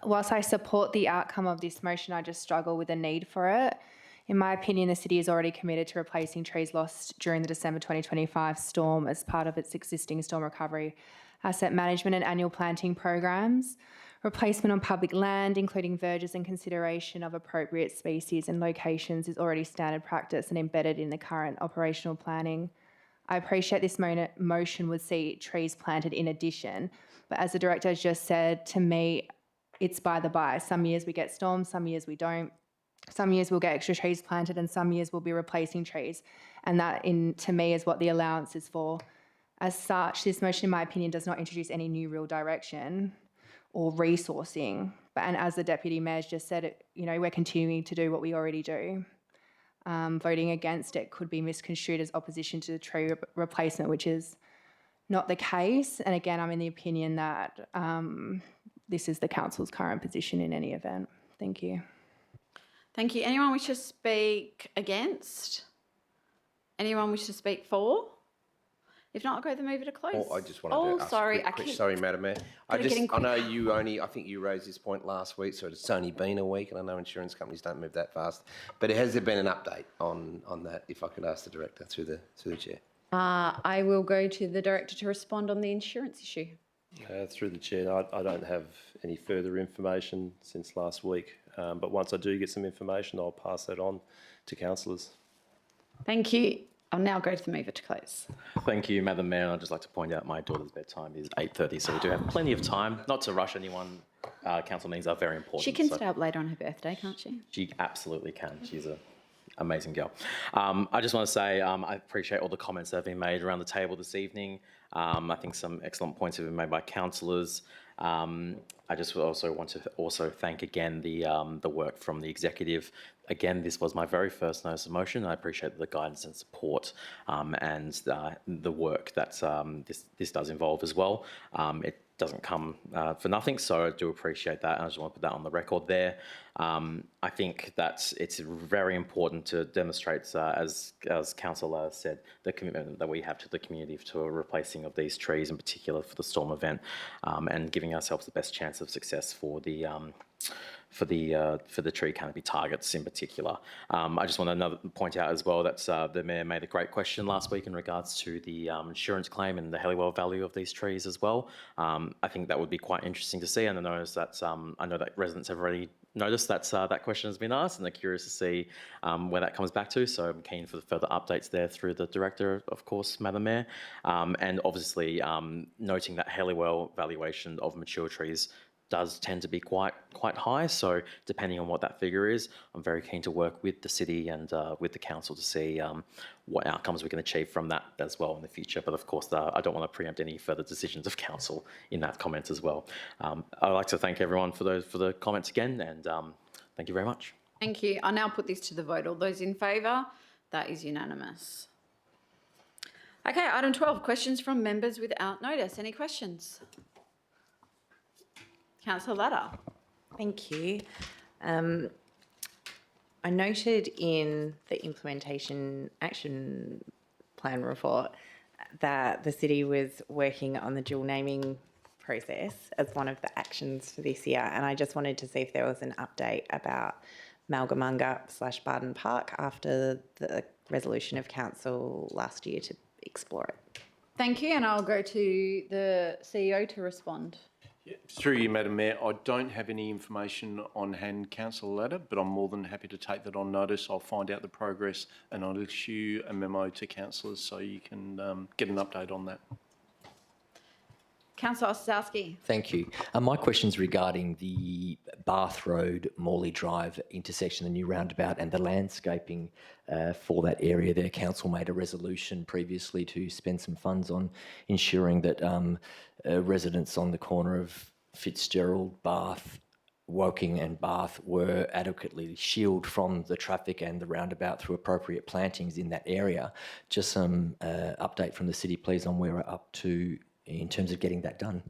Whilst I support the outcome of this motion, I just struggle with the need for it. In my opinion, the city is already committed to replacing trees lost during the December 2025 storm as part of its existing storm recovery asset management and annual planting programs. Replacement on public land, including verges and consideration of appropriate species and locations, is already standard practice and embedded in the current operational planning. I appreciate this motion would see trees planted in addition, but as the director has just said, to me, it's by the by. Some years we get storms, some years we don't. Some years we'll get extra trees planted and some years we'll be replacing trees. And that, to me, is what the allowance is for. As such, this motion, in my opinion, does not introduce any new real direction or resourcing. And as the Deputy Mayor's just said, we're continuing to do what we already do. Voting against it could be misconstrued as opposition to the tree replacement, which is not the case. And again, I'm in the opinion that this is the council's current position in any event. Thank you. Thank you. Anyone wish to speak against? Anyone wish to speak for? If not, I'll go the mover to close. Oh, I just wanted to ask sorry, a quick, keep. sorry, Madam Mayor. I getting know you I think you raised this point last week, so it's only been a week, and I know insurance companies don't move that fast. But has there been an update on that? If I could ask the director through the chair. I will go to the director to respond on the insurance issue. Through the chair, I don't have any further information since last week, but once I do get some information, I'll pass that on to councillors. Thank you. I'll now go to the mover to close. Thank you, Madam Mayor. I'd just like to point out my daughter's bedtime is 8:30, so we do have plenty of time. Not to rush anyone. Council meetings are very important. She can so stay up later on her birthday, can't she? She absolutely can. She's an amazing girl. I just want to say I appreciate all the comments that have been made around the table this evening. I think some excellent points have been made by councillors. I just also want to thank again the work from the executive. Again, this was my very first notice of motion. I appreciate the guidance and support and the work that this does involve as well. It doesn't come for nothing, so I do appreciate that, and I just want to put that on the record there. I think that it's very important to demonstrate, as Councillor said, the commitment that we have to the community to a replacing of these trees, in particular for the storm event, and giving ourselves the best chance of success for the tree canopy targets in particular. I just want to point out as well that the Mayor made a great question last week in regards to the insurance claim and the Helliwell value of these trees as well. I think that would be quite interesting to see, and I know that residents have already noticed that that question has been asked, and they're curious to see where that comes back to. So I'm keen for the further updates there through the Director, of course, Madam Mayor, and obviously noting that Helliwell valuation of mature trees does tend to be quite high. So depending on what that figure is, I'm very keen to work with the city and with the council to see what outcomes we can achieve from that as well in the future. But of course, I don't want to preempt any further decisions of council in that comment as well. I'd like to thank everyone for the comments again, and thank you very much. Thank you. I now put this to the vote. All those in favour? That is unanimous. Okay, item 12, questions from members without notice. Any questions? Councillor Latta. Thank you. I noted in the implementation action plan report that the city was working on the dual naming process as one of the actions for this year, and I just wanted to see if there was an update about Malgamunga/Barden Park after the resolution of council last year to explore it. Thank you, and I'll go to the CEO to respond. Through you, Madam Mayor, I don't have any information on hand, Councillor Latta, but I'm more than happy to take that on notice. I'll find out the progress and I'll issue a memo to councillors so you can get an update on that. Councillor Ostrowski. Thank you. My question's regarding the Bath Road, Morley Drive intersection, the new roundabout, and the landscaping for that area there. Council made a resolution previously to spend some funds on ensuring that residents on the corner of Fitzgerald, Bath, Woking and Bath were adequately shielded from the traffic and the roundabout through appropriate plantings in that area. Just some update from the city, please, on where we're up to in terms of getting that done.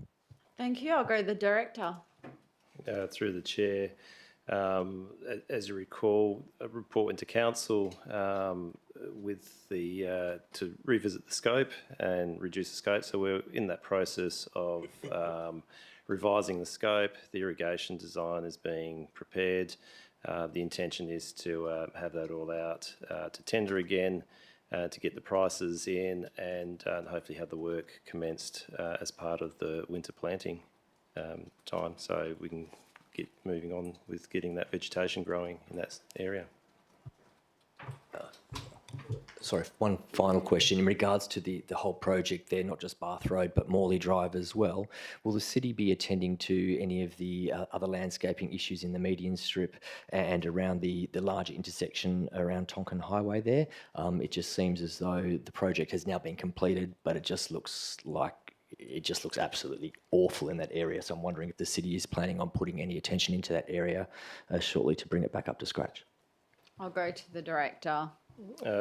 Thank you. I'll go to the Director. Through the chair, as you recall, a report went to council with the to revisit the scope and reduce the scope. So we're in that process of revising the scope. The irrigation design is being prepared. The intention is to have that all out to tender again, to get the prices in, and hopefully have the work commenced as part of the winter planting time, so we can get moving on with getting that vegetation growing in that area. Sorry, one final question. In regards to the whole project there, not just Bath Road, but Morley Drive as well, will the city be attending to any of the other landscaping issues in the median strip and around the larger intersection around Tonkin Highway there? It just seems as though the project has now been completed, but it just looks absolutely awful in that area. So I'm wondering if the city is planning on putting any attention into that area shortly to bring it back up to scratch. I'll go to the Director.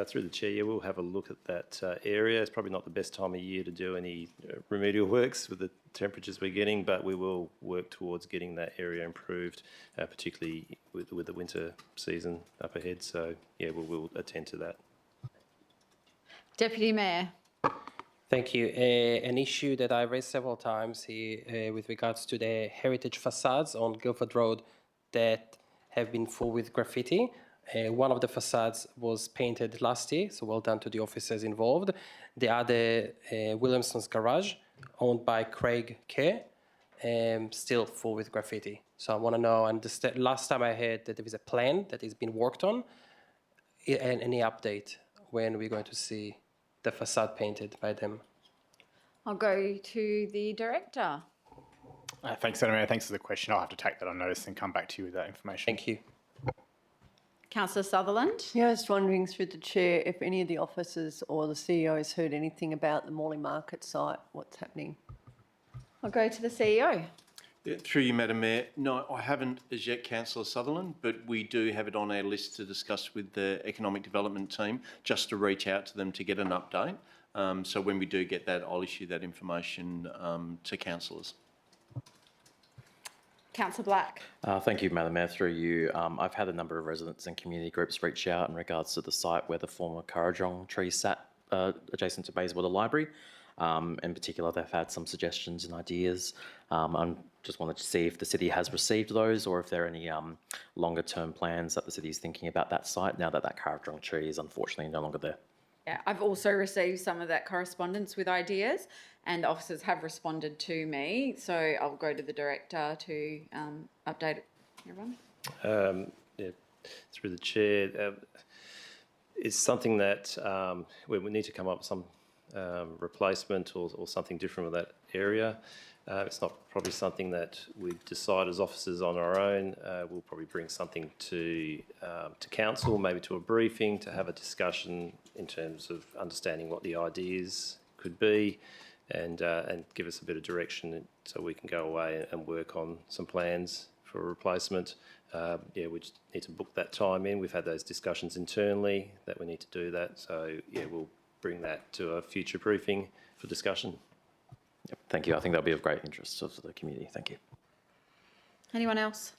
Through the chair, yeah, we'll have a look at that area. It's probably not the best time of year to do any remedial works with the temperatures we're getting, but we will work towards getting that area improved, particularly with the winter season up ahead. So, yeah, we'll attend to that. Deputy Mayor. Thank you. An issue that I raised several times here with regards to the heritage facades on Guildford Road that have been full with graffiti. One of the facades was painted last year, so well done to the officers involved. The other, Williamson's Garage, owned by Craig Kerr, still full with graffiti. So I want to know, last time I heard that there is a plan that is being worked on, and any update when we're going to see the facade painted by them. I'll go to the director. Thanks, Senator Mayor. Thanks for the question. I'll have to take that on notice and come back to you with that information. Thank you. Councillor Sutherland. Yeah, I was wondering through the chair if any of the officers or the CEOs heard anything about the Morley Market site, what's happening? I'll go to the CEO. Yeah, through you, Madam Mayor. No, I haven't as yet, Councillor Sutherland, but we do have it on our list to discuss with the Economic Development team, just to reach out to them to get an update. So when we do get that, I'll issue that information to councillors. Councillor Black. Thank you, Madam Mayor. Through you, I've had a number of residents and community groups reach out in regards to the site where the former Currajong tree sat adjacent to Bayswater Library. In particular, they've had some suggestions and ideas. I just wanted to see if the city has received those or if there are any longer-term plans that the city is thinking about that site now that that Currajong tree is unfortunately no longer there. Yeah, I've also received some of that correspondence with ideas, and officers have responded to me. So I'll go to the director to update everyone. Yeah, through the chair, it's something that we need to come up with some replacement or something different with that area. It's not probably something that we decide as officers on our own. We'll probably bring something to council, maybe to a briefing, to have a discussion in terms of understanding what the ideas could be, and give us a bit of direction so we can go away and work on some plans for a replacement. Yeah, we just need to book that time in. We've had those discussions internally that we need to do that. So yeah, we'll bring that to a future briefing for discussion. Yep, thank you. I think that'll be of great interest to the community. Thank you. Anyone else?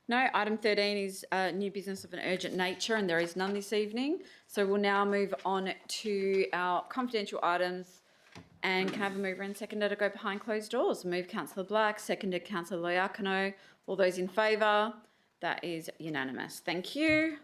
No, item 13 is new business of an urgent nature, and there is none this evening. So we'll now move on to our confidential items. And can I have a mover and seconder to go behind closed doors? Move Councillor Black, seconded Councillor Loiacono. All those in favour? That is unanimous. Thank you.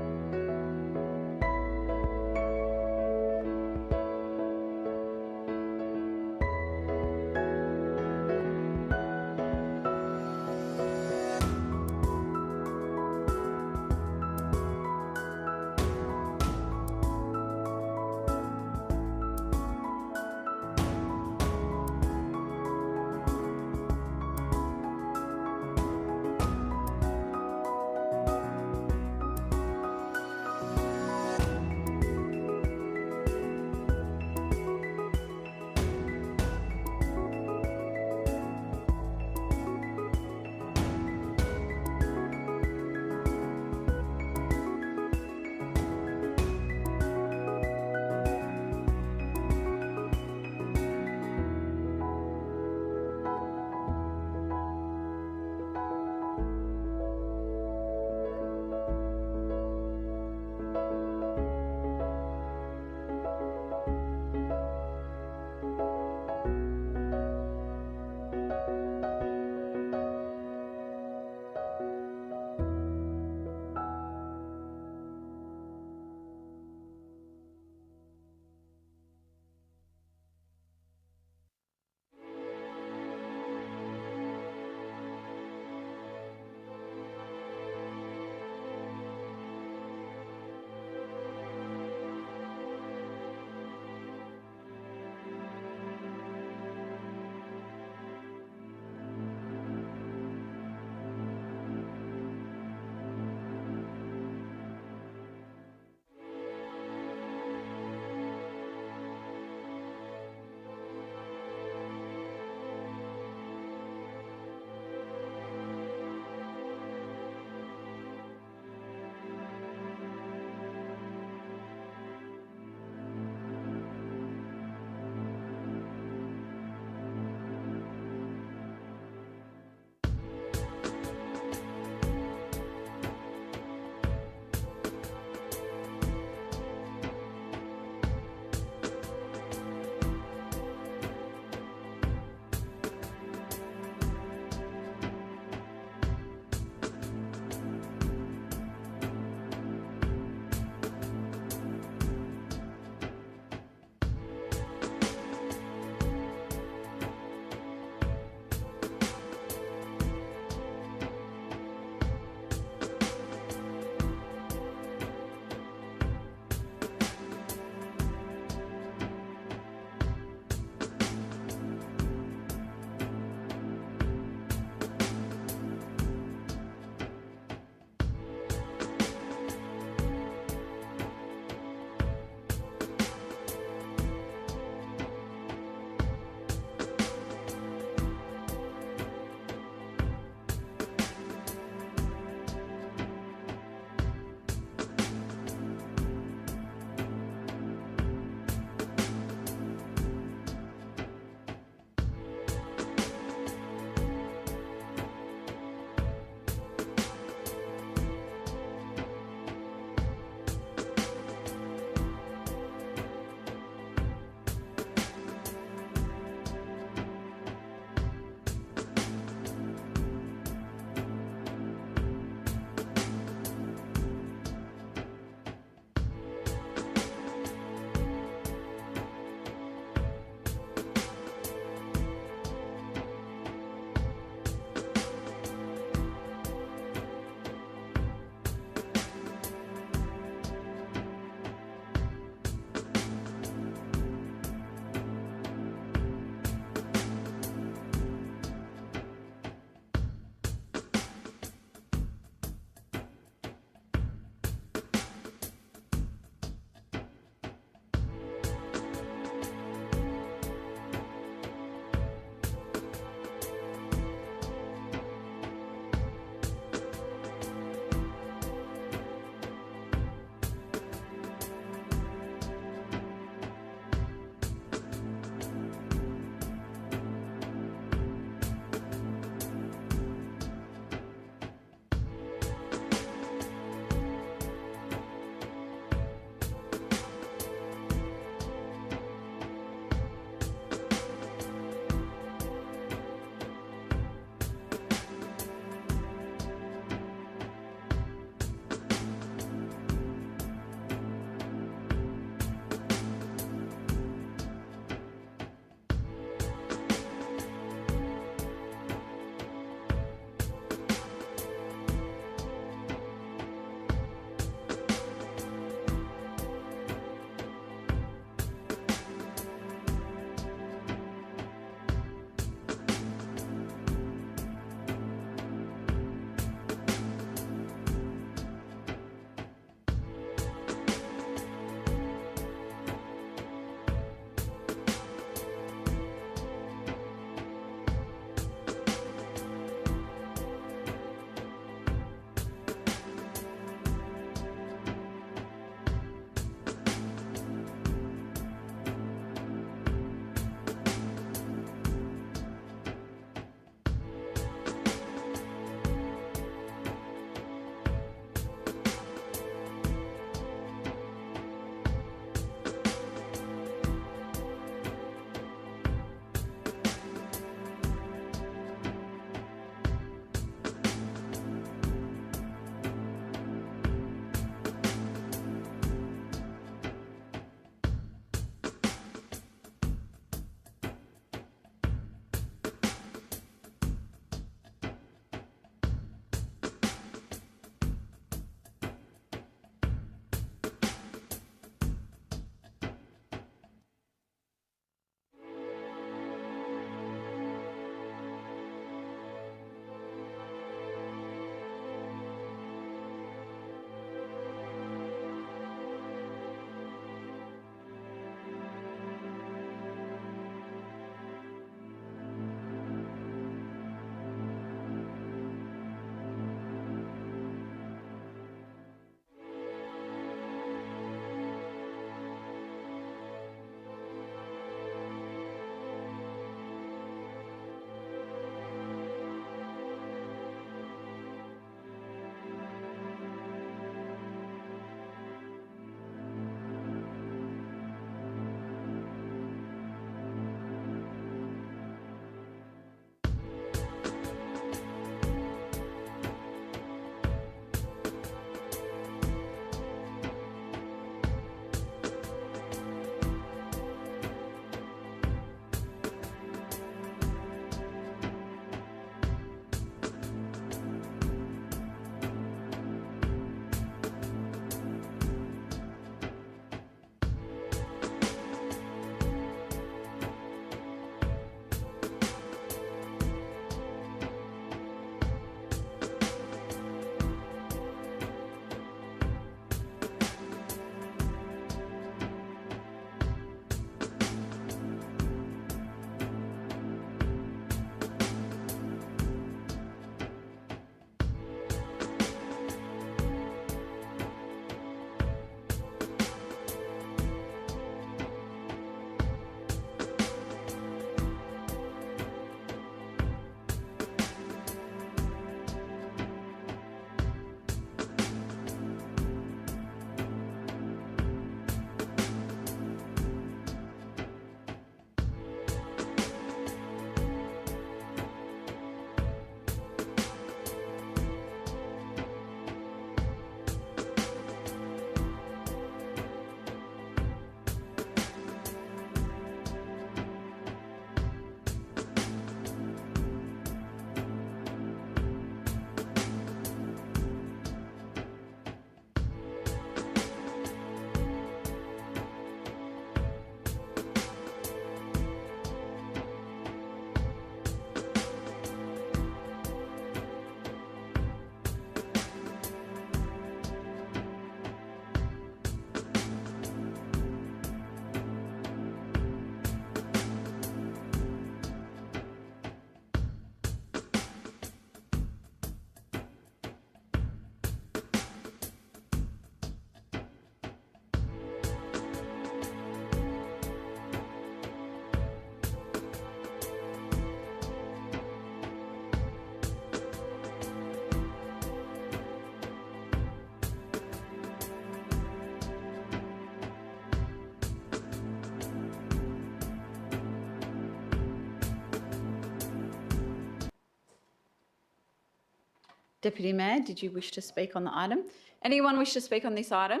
Deputy Mayor, did you wish to speak on the item? Anyone wish to speak on this item?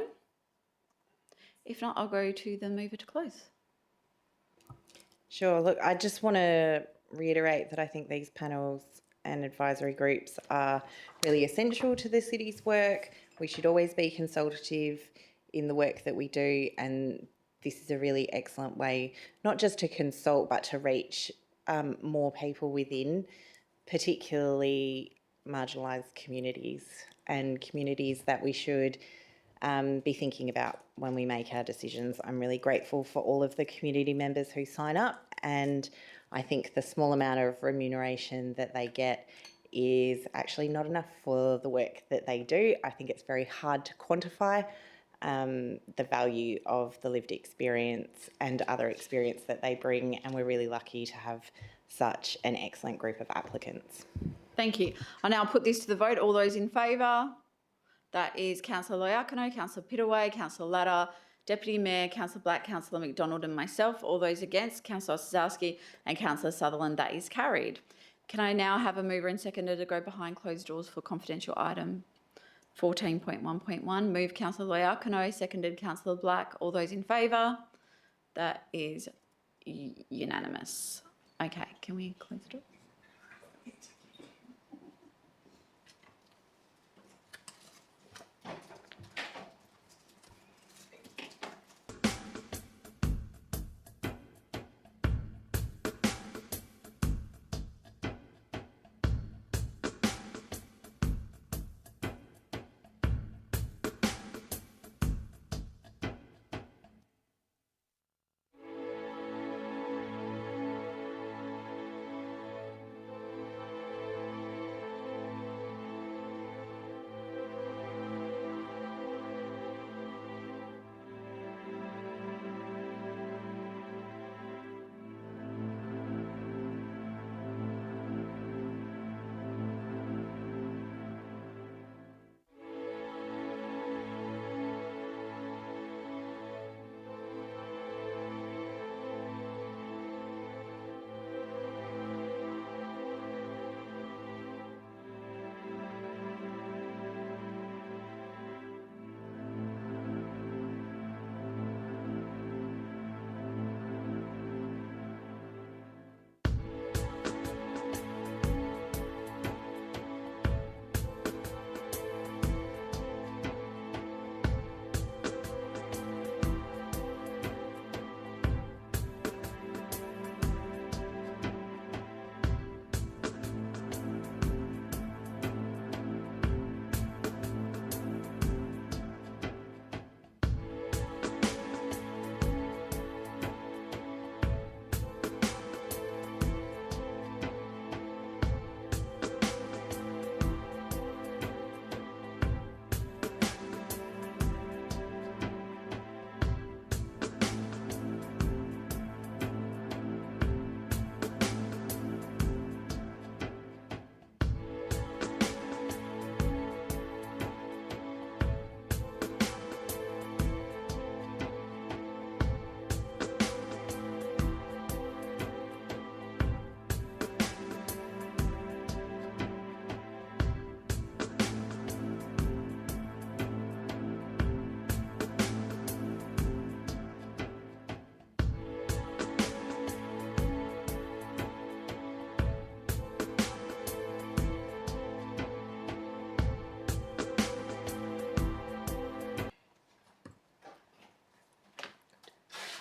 If not, I'll go to the mover to close. Sure. Look, I just want to reiterate that I think these panels and advisory groups are really essential to the city's work. We should always be consultative in the work that we do, and this is a really excellent way, not just to consult, but to reach more people within, particularly marginalised communities and communities that we should be thinking about when we make our decisions. I'm really grateful for all of the community members who sign up, and I think the small amount of remuneration that they get is actually not enough for the work that they do. I think it's very hard to quantify the value of the lived experience and other experience that they bring, and we're really lucky to have such an excellent group of applicants. Thank you. I now put this to the vote. All those in favour? That is Councillor Loiacono, Councillor Pittaway, Councillor Latta, Deputy Mayor, Councillor Black, Councillor McDonald and myself. All those against, Councillor Osazowski and Councillor Sutherland. That is carried. Can I now have a mover and seconder to go behind closed doors for confidential item 14.1.1? Move Councillor Loiacono, seconded Councillor Black. All those in favour? That is unanimous. Okay, can we close the door?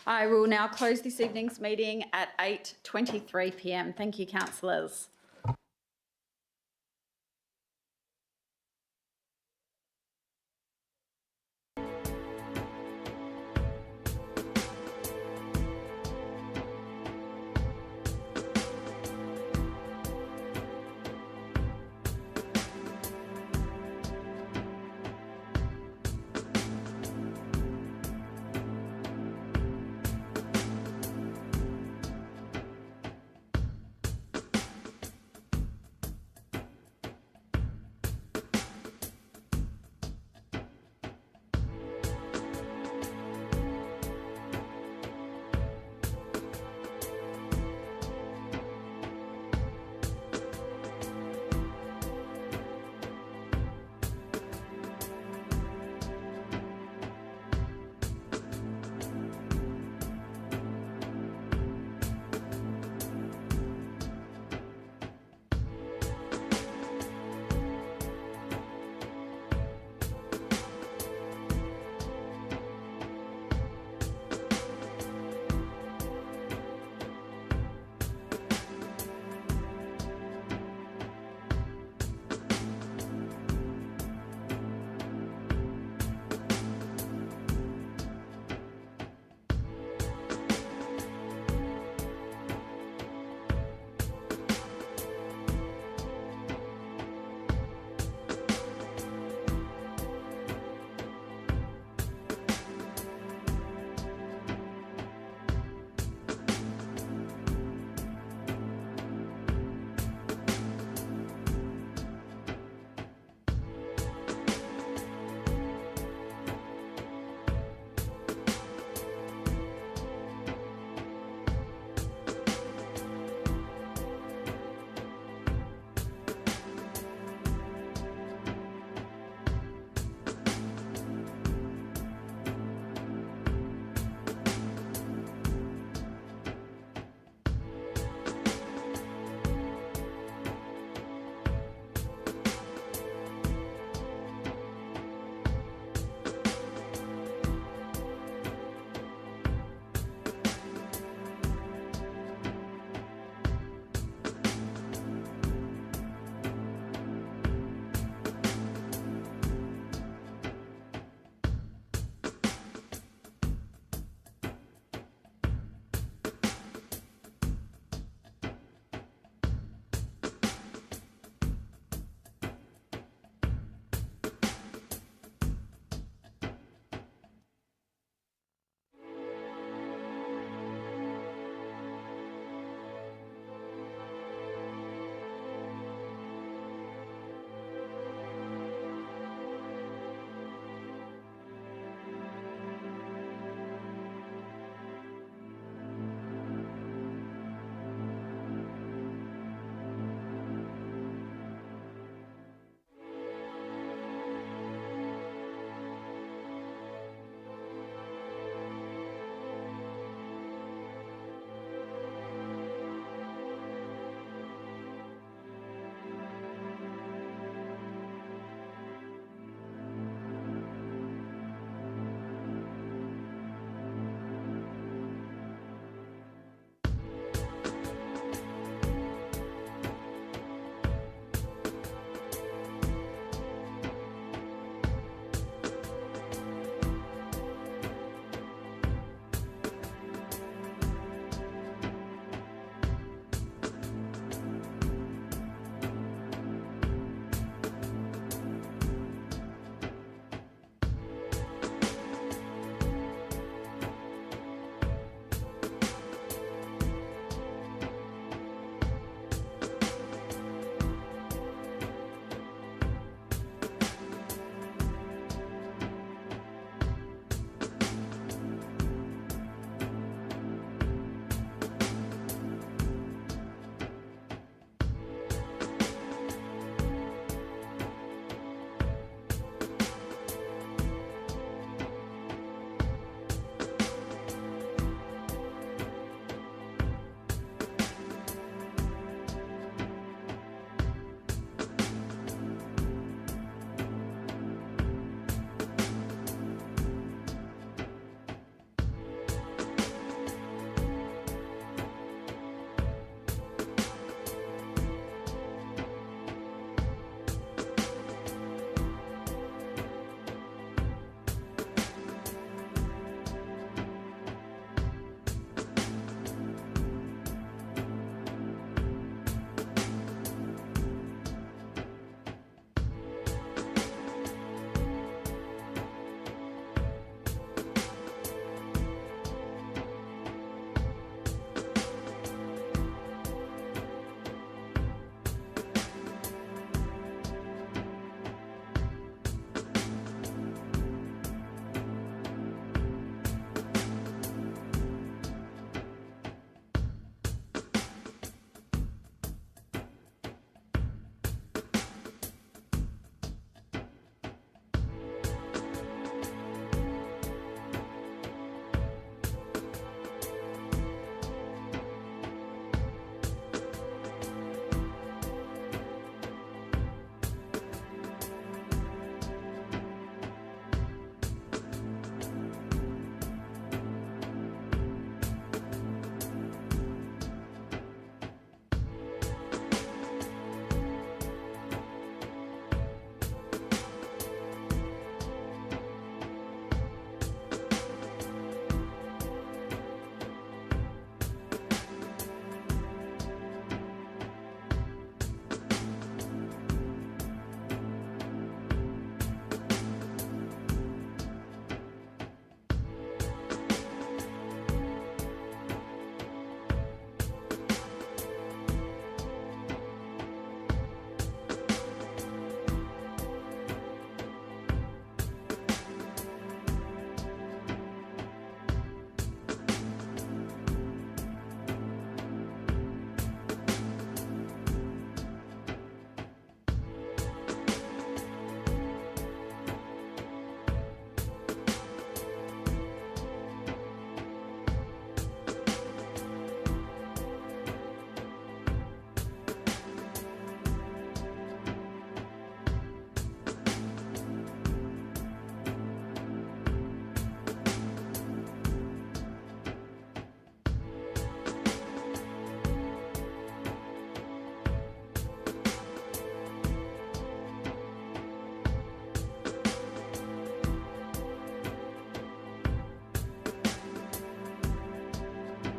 I will now close this evening's meeting at 8:23 p.m. Thank you, councillors.